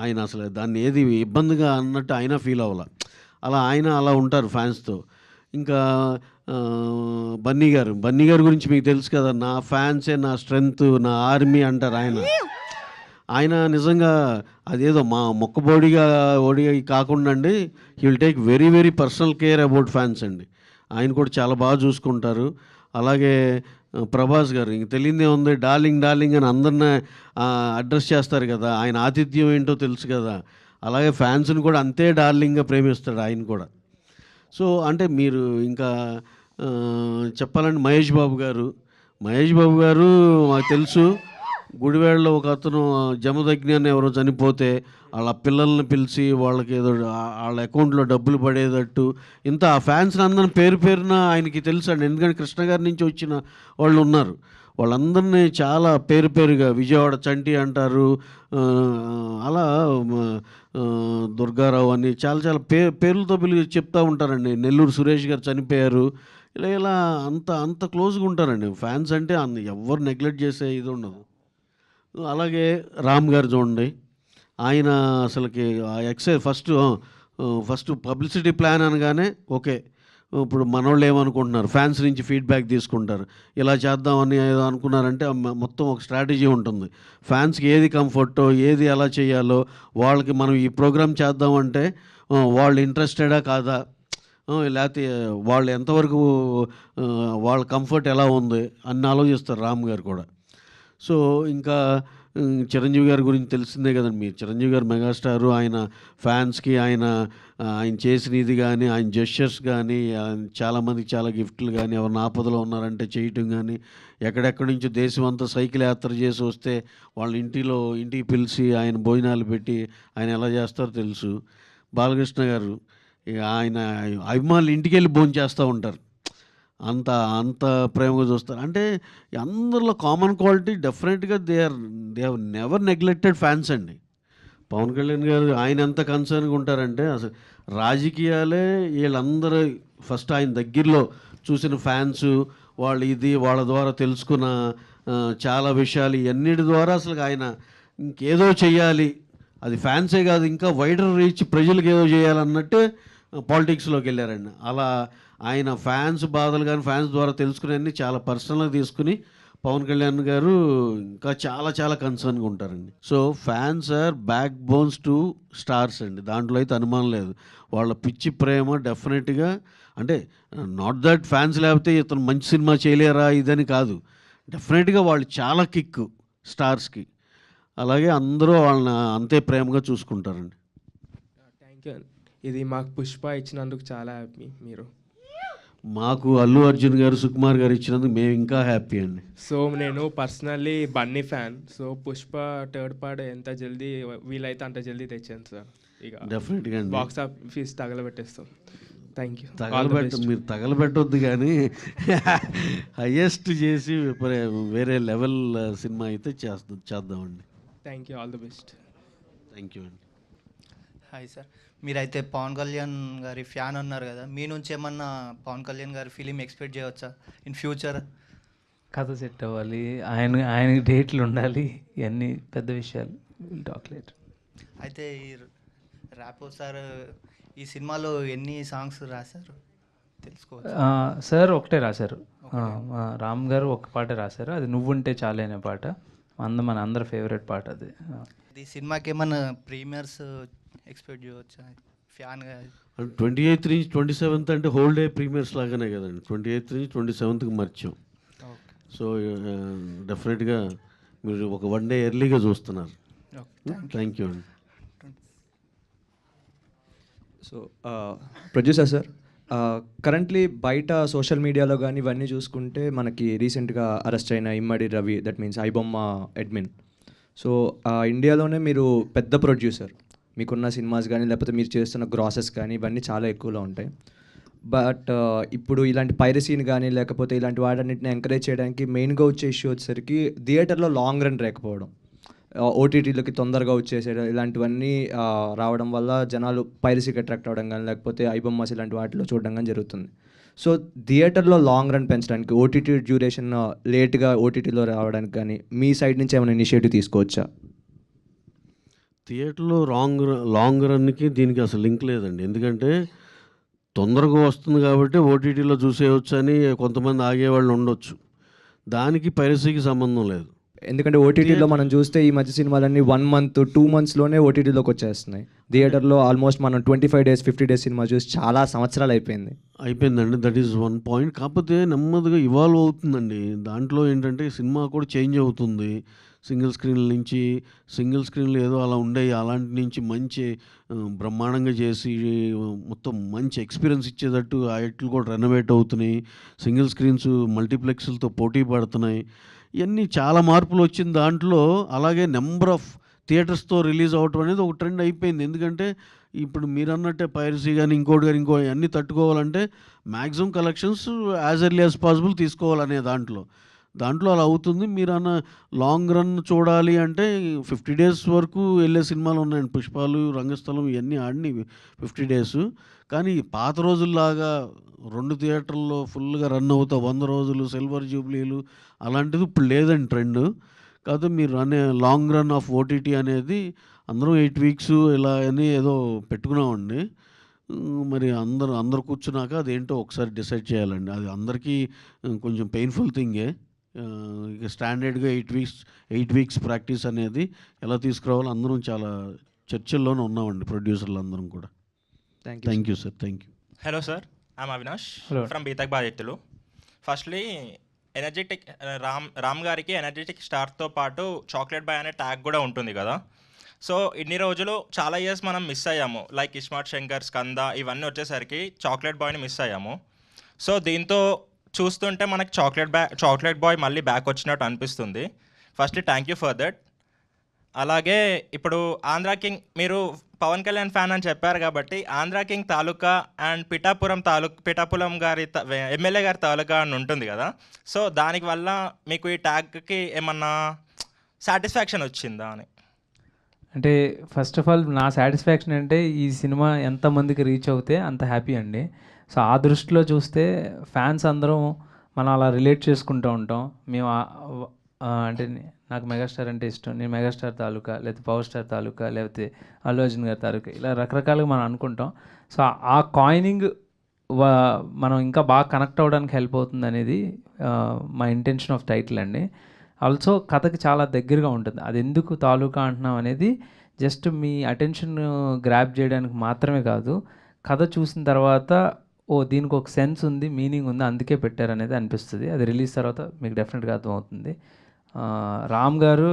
ఆయన అసలు దాన్ని ఏది ఇబ్బందిగా అన్నట్టు ఆయన ఫీల్ అవ్వాల. ఆయన అలా ఉంటారు ఫ్యాన్స్తో. ఇంకా బన్నీ గారి గురించి మీకు తెలుసు కదా, నా ఫ్యాన్సే నా స్ట్రెంగ్త్, నా ఆర్మీ అంటారు ఆయన నిజంగా అదేదో మా మొక్కబోడిగా కాకుండా అండి, he will take very very personal care about fans అండి. ఆయన కూడా చాలా బాగా చూసుకుంటారు. అలాగే ప్రభాస్ గారు ఇంక తెలియదే ఉంది, డార్లింగ్ అని అందరిని అడ్రస్ చేస్తారు కదా, ఆయన ఆతిథ్యం ఏంటో తెలుసు కదా. అలాగే ఫ్యాన్స్ని కూడా అంతే డార్లింగ్గా ప్రేమిస్తాడు ఆయన కూడా. సో అంటే మీరు ఇంకా చెప్పాలంటే మహేష్ బాబు గారు మాకు తెలుసు, గుడివాడలో ఒక అతను జమదగ్ని ఎవరో చనిపోతే వాళ్ళ పిల్లల్ని పిలిచి వాళ్ళకి ఏదో వాళ్ళ అకౌంట్లో డబ్బులు పడేటట్టు ఇంత ఆ ఫ్యాన్స్ అందరిని పేరున ఆయనకి తెలుసు అండి. ఎందుకంటే కృష్ణ గారి నుంచి వచ్చిన వాళ్ళు ఉన్నారు, వాళ్ళందరినీ చాలా పేరుగా విజయవాడ చంటి అంటారు, అలా దుర్గారావు అని చాలా పేర్లతో చెప్తూ ఉంటారండి. నెల్లూరు సురేష్ గారు చనిపోయారు, ఇలా అంత క్లోజ్గా ఉంటారండి ఫ్యాన్స్ అంటే. ఎవరు నెగ్లెక్ట్ చేసే ఇది ఉండదు. అలాగే రామ్ గారు చూడండి, ఆయన అసలుకి ఫస్ట్ పబ్లిసిటీ ప్లాన్ అనగానే ఓకే, ఇప్పుడు మనోళ్ళు ఏమనుకుంటున్నారు, ఫ్యాన్స్ నుంచి ఫీడ్బ్యాక్ తీసుకుంటారు, ఇలా చేద్దామని ఏదో అనుకున్నారంటే మొత్తం ఒక స్ట్రాటజీ ఉంటుంది. ఫ్యాన్స్కి ఏది కంఫర్టో, ఏది ఎలా చేయాలో, వాళ్ళకి మనం ఈ ప్రోగ్రామ్ చేద్దామంటే వాళ్ళు ఇంట్రెస్టెడా కాదా, లేకపోతే వాళ్ళు ఎంతవరకు వాళ్ళ కంఫర్ట్ ఎలా ఉంది అని ఆలోచిస్తారు రామ్ గారు కూడా. సో ఇంకా చిరంజీవి గారి గురించి తెలిసిందే కదండి. మీరు చిరంజీవి గారు మెగాస్టారు, ఆయన ఫ్యాన్స్కి ఆయన చేసిన ఇది కానీ, ఆయన జెస్చర్స్ కానీ, చాలామందికి చాలా గిఫ్ట్లు కానీ, ఎవరిని ఆపదలో ఉన్నారంటే చేయటం కానీ, ఎక్కడెక్కడి నుంచో దేశం అంతా సైకిల్ యాత్ర చేసి వస్తే వాళ్ళ ఇంటికి పిలిచి ఆయన భోజనాలు పెట్టి ఆయన ఎలా చేస్తారో తెలుసు. బాలకృష్ణ గారు ఆయన అభిమానులు ఇంటికి వెళ్ళి భోజనం చేస్తూ ఉంటారు, అంత ప్రేమగా చూస్తారు. అంటే అందరిలో కామన్ క్వాలిటీ డెఫినెట్గా they have never neglected fans అండి. పవన్ కళ్యాణ్ గారు ఆయన ఎంత కన్సర్న్గా ఉంటారంటే, అసలు రాజకీయాలే వీళ్ళందరూ ఫస్ట్ ఆయన దగ్గరలో చూసిన ఫ్యాన్స్, వాళ్ళ ద్వారా తెలుసుకున్న చాలా విషయాలు, ఇవన్నిటి ద్వారా అసలు ఆయన ఇంకేదో చేయాలి, అది ఫ్యాన్సే కాదు ఇంకా వైడర్ రీచ్ ప్రజలకు ఏదో చేయాలన్నట్టు పాలిటిక్స్లోకి వెళ్ళారండి. అలా ఆయన ఫ్యాన్స్ బాధలు కానీ ఫ్యాన్స్ ద్వారా తెలుసుకునేవన్నీ చాలా పర్సనల్గా తీసుకుని పవన్ కళ్యాణ్ గారు ఇంకా చాలా కన్సర్న్గా ఉంటారండి. So fans are back bones to stars అండి, దాంట్లో అయితే అనుమానం లేదు. వాళ్ళ పిచ్చి ప్రేమ డెఫినెట్గా, అంటే నాట్ దట్ ఫ్యాన్స్ లేకపోతే ఇతను మంచి సినిమా చేయలేరా ఇదని కాదు, డెఫినెట్గా వాళ్ళు చాలా కిక్కు స్టార్స్కి. అలాగే అందరూ వాళ్ళని అంతే ప్రేమగా చూసుకుంటారండి. Thank you. ఇది మాకు పుష్ప ఇచ్చినందుకు చాలా హ్యాపీ. మాకు అల్లు అర్జున్ గారు, సుకుమార్ గారు ఇచ్చినందుకు మేము ఇంకా హ్యాపీ అండి. సో నేను personally Bunny fan. So Pushpa third part ఎంత జల్దీ వీలైతే అంత జల్దీ తెచ్చాను సార్. ఇక డెఫినెట్గా బాక్స్ ఆఫీస్ తగలబెట్టేస్తాం. Thank you. మీరు తగలబెట్టొద్దు కానీ హయ్యెస్ట్ చేసి వేరే లెవెల్ సినిమా అయితే చేద్దామండి. Thank you. All the best. Thank you అండి. హాయ్ సార్, మీరైతే పవన్ కళ్యాణ్ గారి ఫ్యాన్ అన్నారు కదా, మీ నుంచి ఏమన్నా పవన్ కళ్యాణ్ గారి ఫిలిం ఎక్స్పెక్ట్ చేయవచ్చా ఇన్ ఫ్యూచర్? కథ సెట్ అవ్వాలి, ఆయనకి డేట్లు ఉండాలి, ఇవన్నీ పెద్ద విషయాలు, టాక్ లేటర్. అయితే ఈ ర్యాపో సార్ ఈ సినిమాలో ఎన్ని సాంగ్స్ రాశారు తెలుసుకోవచ్చు? సార్ ఒకటే రాశారు, రామ్ గారు ఒక పాట రాశారు, అది నువ్వుంటే చాలే అనే పాట, మన అందరి ఫేవరెట్ పాట అది. ఈ సినిమాకి ఏమన్నా ప్రీమియర్స్ ఎక్స్పెక్ట్ చేయవచ్చా ఫ్యాన్గా? 28 నుంచి 27 అంటే హోల్ డే ప్రీమియర్స్ లాగానే కదండి, 28 నుంచి 27కి మర్చాం. సో డెఫినెట్గా మీరు ఒక 1 డే ఎర్లీగా చూస్తున్నారు. థ్యాంక్ యూ అండి. సో ప్రొడ్యూసర్ సార్, కరెంట్లీ బయట సోషల్ మీడియాలో కానీ ఇవన్నీ చూసుకుంటే మనకి రీసెంట్గా అరెస్ట్ అయిన Immadi Ravi, that means iBomma admin. So ఇండియాలోనే మీరు పెద్ద ప్రొడ్యూసర్, మీకున్న సినిమాస్ కానీ లేకపోతే మీరు చేస్తున్న గ్రాసెస్ కానీ ఇవన్నీ చాలా ఎక్కువలో ఉంటాయి. బట్ ఇప్పుడు ఇలాంటి పైరసీని కానీ లేకపోతే ఇలాంటి వాటన్నిటిని ఎంకరేజ్ చేయడానికి మెయిన్గా వచ్చే ఇష్యూ వచ్చేసరికి థియేటర్లో లాంగ్ రన్ లేకపోవడం, ఓటీటీలోకి తొందరగా వచ్చేసేయడం, ఇలాంటివన్నీ రావడం వల్ల జనాలు పైరసీకి అట్రాక్ట్ అవ్వడం కానీ లేకపోతే ఐబొమ్మస్ ఇలాంటి వాటిలో చూడడం కానీ జరుగుతుంది. సో థియేటర్లో లాంగ్ రన్ పెంచడానికి ఓటీటీ డ్యూరేషన్ లేట్గా ఓటీటీలో రావడానికి కానీ మీ సైడ్ నుంచి ఏమైనా ఇనిషియేటివ్ తీసుకోవచ్చా? థియేటర్లో లాంగ్ రన్కి దీనికి అసలు లింక్ లేదండి. ఎందుకంటే తొందరగా వస్తుంది కాబట్టి ఓటీటీలో చూసేయవచ్చు అని కొంతమంది ఆగేవాళ్ళు ఉండొచ్చు. దానికి పైరసీకి సంబంధం లేదు. ఎందుకంటే ఓటీటీలో మనం చూస్తే ఈ మధ్య సినిమాలన్నీ 1 month 2 monthsలోనే ఓటీటీలోకి వచ్చేస్తున్నాయి. థియేటర్లో ఆల్మోస్ట్ మనం 25 days 50 days సినిమా చూసి చాలా సంవత్సరాలు అయిపోయిందండి. That is one point. కాకపోతే నెమ్మదిగా ఇవాల్వ్ అవుతుందండి. దాంట్లో ఏంటంటే సినిమా కూడా చేంజ్ అవుతుంది. సింగిల్ స్క్రీన్లు ఏదో అలా ఉండేవి, అలాంటి నుంచి మంచి బ్రహ్మాండంగా చేసి మొత్తం మంచి ఎక్స్పీరియన్స్ ఇచ్చేటట్టు వాటిలు కూడా రెనోవేట్ అవుతున్నాయి. సింగిల్ స్క్రీన్స్ మల్టీప్లెక్స్లతో పోటీ పడుతున్నాయి. ఇవన్నీ చాలా మార్పులు వచ్చిన దాంట్లో. అలాగే నెంబర్ ఆఫ్ థియేటర్స్తో రిలీజ్ అవ్వటం అనేది ఒక ట్రెండ్ అయిపోయింది. ఎందుకంటే ఇప్పుడు మీరు అన్నట్టే పైరసీ కానీ ఇంకోటి అన్నీ తట్టుకోవాలంటే maximum collections as early as possible తీసుకోవాలనే దాంట్లో అలా అవుతుంది. మీరు అన్న లాంగ్ రన్ చూడాలి అంటే 50 days వరకు వెళ్ళే సినిమాలు ఉన్నాయండి. పుష్పాలు, రంగస్థలం ఇవన్నీ ఆడినవి 50 days. కానీ పాత రోజుల్లాగా 2 థియేటర్లో ఫుల్గా రన్ అవుతా 100 రోజులు సిల్వర్ జూబ్లీలు అలాంటిది ఇప్పుడు లేదండి ట్రెండ్. కాకపోతే మీరు అనే లాంగ్ రన్ ఆఫ్ ఓటీటీ అనేది అందరం 8 weeks ఇలా అని ఏదో పెట్టుకున్నామండి. మరి అందరు కూర్చున్నాక అదేంటో ఒకసారి డిసైడ్ చేయాలండి. అది అందరికీ కొంచెం పెయిన్ఫుల్ థింగే. ఇక స్టాండర్డ్గా 8 weeks ప్రాక్టీస్ అనేది ఎలా తీసుకురావాలో అందరం చాలా చర్చల్లోనే ఉన్నామండి, ప్రొడ్యూసర్లు అందరం కూడా. Thank you sir. Thank you. Hello sir, I'm Avinash from BTech బాధితులు. ఫస్ట్లీ ఎనర్జెటిక్ రామ్ గారికి ఎనర్జెటిక్ స్టార్తో పాటు చాక్లెట్ బాయ్ అనే ట్యాగ్ కూడా ఉంటుంది కదా. సో ఇన్ని రోజులు చాలా ఇయర్స్ మనం మిస్ అయ్యాము. లైక్ ఇస్మార్ట్ శంకర్, స్కంద ఇవన్నీ వచ్చేసరికి చాక్లెట్ బాయ్ని మిస్ అయ్యాము. సో దీంతో చూస్తుంటే మనకి చాక్లెట్ బాయ్ మళ్ళీ బ్యాక్ వచ్చినట్టు అనిపిస్తుంది. Firstly thank you for that. అలాగే ఇప్పుడు ఆంధ్రా కింగ్, మీరు పవన్ కళ్యాణ్ ఫ్యాన్ అని చెప్పారు కాబట్టి Andhra king taluka and Pithapuram గారి ఎమ్మెల్యే గారి తాలూకా అని ఉంటుంది కదా. సో దానికి వల్ల మీకు ఈ ట్యాగ్కి ఏమన్నా సాటిస్ఫాక్షన్ వచ్చిందా అని? అంటే ఫస్ట్ ఆఫ్ ఆల్ నా సాటిస్ఫాక్షన్ అంటే ఈ సినిమా ఎంతమందికి రీచ్ అవుతే అంత హ్యాపీ అండి. సో ఆ దృష్టిలో చూస్తే ఫ్యాన్స్ అందరం మనం అలా రిలేట్ చేసుకుంటూ ఉంటాం. మేము అంటే నాకు మెగాస్టార్ అంటే ఇష్టం, నేను మెగాస్టార్ తాలూకా లేకపోతే పవర్ స్టార్ తాలూకా లేకపోతే అల్లు అర్జున్ గారి తాలూకా ఇలా రకరకాలుగా మనం అనుకుంటాం. సో ఆ కాయినింగ్ మనం ఇంకా బాగా కనెక్ట్ అవ్వడానికి హెల్ప్ అవుతుంది అనేది మా ఇంటెన్షన్ ఆఫ్ టైటిల్ అండి. ఆల్సో కథకి చాలా దగ్గరగా ఉంటుంది. అది ఎందుకు తాలూకా అంటున్నాం అనేది జస్ట్ మీ అటెన్షన్ గ్రాప్ చేయడానికి మాత్రమే కాదు, కథ చూసిన తర్వాత దీనికి ఒక సెన్స్ ఉంది, మీనింగ్ ఉంది, అందుకే పెట్టారనేది అనిపిస్తుంది. అది రిలీజ్ తర్వాత మీకు డెఫినెట్గా అర్థమవుతుంది. రామ్ గారు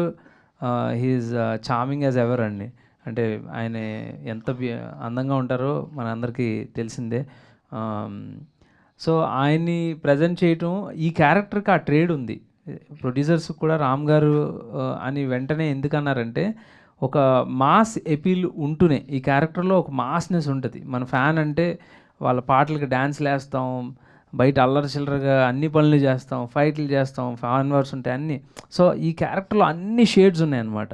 హీఈస్ చార్మింగ్ యాజ్ ఎవర్ అండి. అంటే ఆయన ఎంత అందంగా ఉంటారో మన అందరికీ తెలిసిందే. సో ఆయన్ని ప్రజెంట్ చేయటం, ఈ క్యారెక్టర్కి ఆ ట్రేడ్ ఉంది. ప్రొడ్యూసర్స్ కూడా రామ్ గారు అని వెంటనే ఎందుకన్నారంటే ఒక మాస్ ఎపీల్ ఉంటూనే ఈ క్యారెక్టర్లో ఒక మాస్నెస్ ఉంటుంది. మన ఫ్యాన్ అంటే వాళ్ళ పాటలకి డ్యాన్స్లు వేస్తాం, బయట అల్లరి చిల్లరగా అన్ని పనులు చేస్తాం, ఫైట్లు చేస్తాం, ఫ్యాన్ వర్స్ ఉంటాయి అన్నీ. సో ఈ క్యారెక్టర్లో అన్ని షేడ్స్ ఉన్నాయన్నమాట.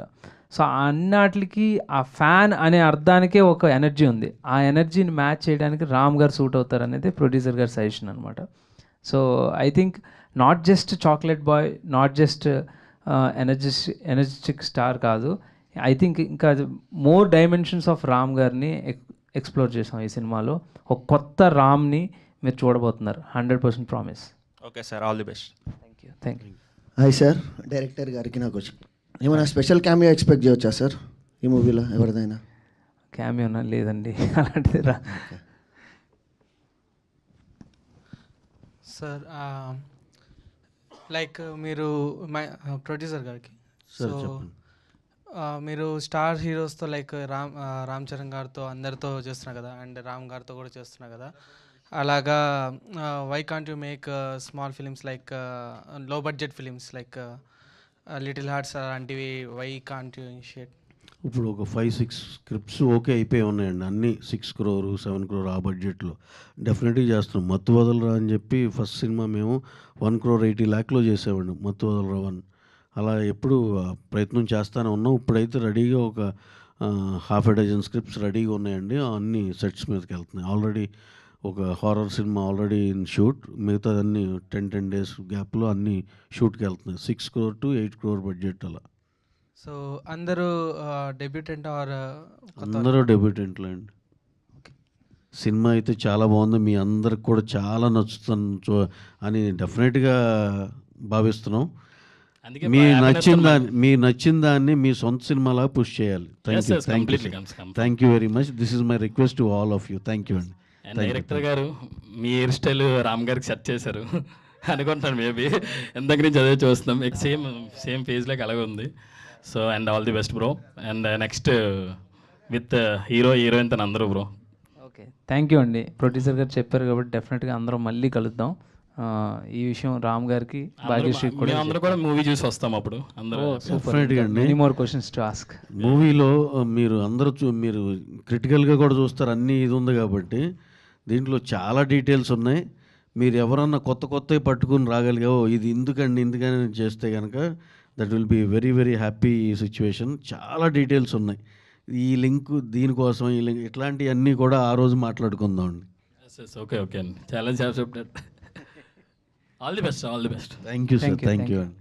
సో అన్నిటికి ఆ ఫ్యాన్ అనే అర్థానికే ఒక ఎనర్జీ ఉంది. ఆ ఎనర్జీని మ్యాచ్ చేయడానికి రామ్ గారు సూట్ అవుతారు అనేది ప్రొడ్యూసర్ గారి సజెషన్ అనమాట. So I think not just chocolate boy, not just energetic star కాదు, ఐ థింక్ ఇంకా మోర్ డైమెన్షన్స్ ఆఫ్ రామ్ గారిని ఎక్స్ప్లోర్ చేసాం ఈ సినిమాలో. ఒక కొత్త రామ్ని మీరు చూడబోతున్నారు, 100% promise. Okay sir, all the best. Thank you. Hi sir, director గారికి నాకు ఏమైనా స్పెషల్ క్యామియో ఎక్స్పెక్ట్ చేయవచ్చా సార్ ఈ మూవీలో ఎవరిదైనా? క్యామియోనా? లేదండి, అలాంటిది రా. సార్ లైక్ మీరు ప్రొడ్యూసర్ గారికి Sir, సో చెప్పండి. మీరు స్టార్ హీరోస్తో లైక్ రామ్ చరణ్ గారితో అందరితో చేస్తున్నారు కదా, అండ్ రామ్ గారితో కూడా చేస్తున్నారు కదా, అలాగా why can't you make small films like low budget films like little hearts అలాంటివి, వై కాంట్ యూ ఇనిషియేట్? ఇప్పుడు ఒక 5-6 స్క్రిప్ట్స్ ఓకే అయిపోయి ఉన్నాయండి, అన్నీ 6 crore 7 crore ఆ బడ్జెట్లో డెఫినెట్గా చేస్తున్నాం. మత్తు వదలరా అని చెప్పి ఫస్ట్ సినిమా మేము 1,80,00,000 చేసేవాడిని, మత్తు వదలరా 1. అలా ఎప్పుడు ప్రయత్నం చేస్తూనే ఉన్నాం. ఇప్పుడైతే రెడీగా ఒక హాఫ్ ఎ డజన్ స్క్రిప్ట్స్ రెడీగా ఉన్నాయండి, అన్ని సెట్స్ మీదకి వెళ్తున్నాయి. ఆల్రెడీ ఒక horror cinema already in shoot, మిగతాదన్నీ 10 days గ్యాప్లో అన్నీ షూట్కి వెళ్తున్నాయి. 6 crore to 8 crore బడ్జెట్ అలా. సో అందరూ డెబ్యూటెంట్ ఆర్ అందరూ డెబ్యూటెంట్లు అండి. సినిమా అయితే చాలా బాగుంది, మీ అందరికి కూడా చాలా నచ్చుతుంది అని డెఫినెట్గా భావిస్తున్నాం. మీ నచ్చిన దాన్ని మీ సొంత సినిమాలా పుష్ చేయాలి. Thank you very much. This is my request to all of you. Thank you అండి. డైరెక్టర్ గారు మీ హెయిర్ స్టైల్ రామ్ గారికి సెట్ చేశారు అనుకుంటాను, మేబీ ఇంతకు నుంచి అదే చూస్తున్నాం, సేమ్ ఫేజ్లోకి అలాగే ఉంది. So and all the best bro, and next with heroine తను అందరూ బ్రో. ఓకే, థ్యాంక్ యూ అండి. ప్రొడ్యూసర్ గారు చెప్పారు కాబట్టి డెఫినెట్గా అందరం మళ్ళీ కలుద్దాం. ఈ విషయం రామ్ గారికి, భాగ్యశ్రీ కూడా అందరూ కూడా మూవీ చూసి వస్తాం అప్పుడు అందరూ. Many more questions to ask. మూవీలో మీరు అందరూ మీరు క్రిటికల్గా కూడా చూస్తారు, అన్నీ ఇది ఉంది కాబట్టి దీంట్లో చాలా డీటెయిల్స్ ఉన్నాయి. మీరు ఎవరన్నా కొత్తవి పట్టుకుని రాగలిగావో ఇది ఎందుకని చేస్తే కనుక that will be very very happy situation. చాలా డీటెయిల్స్ ఉన్నాయి, ఈ లింక్ దీనికోసం, ఈ లింక్ ఇట్లాంటివన్నీ కూడా ఆ రోజు మాట్లాడుకుందాం అండి. ఓకే అండి, challenge accepted. All the best. Thank you sir. Thank you అండి.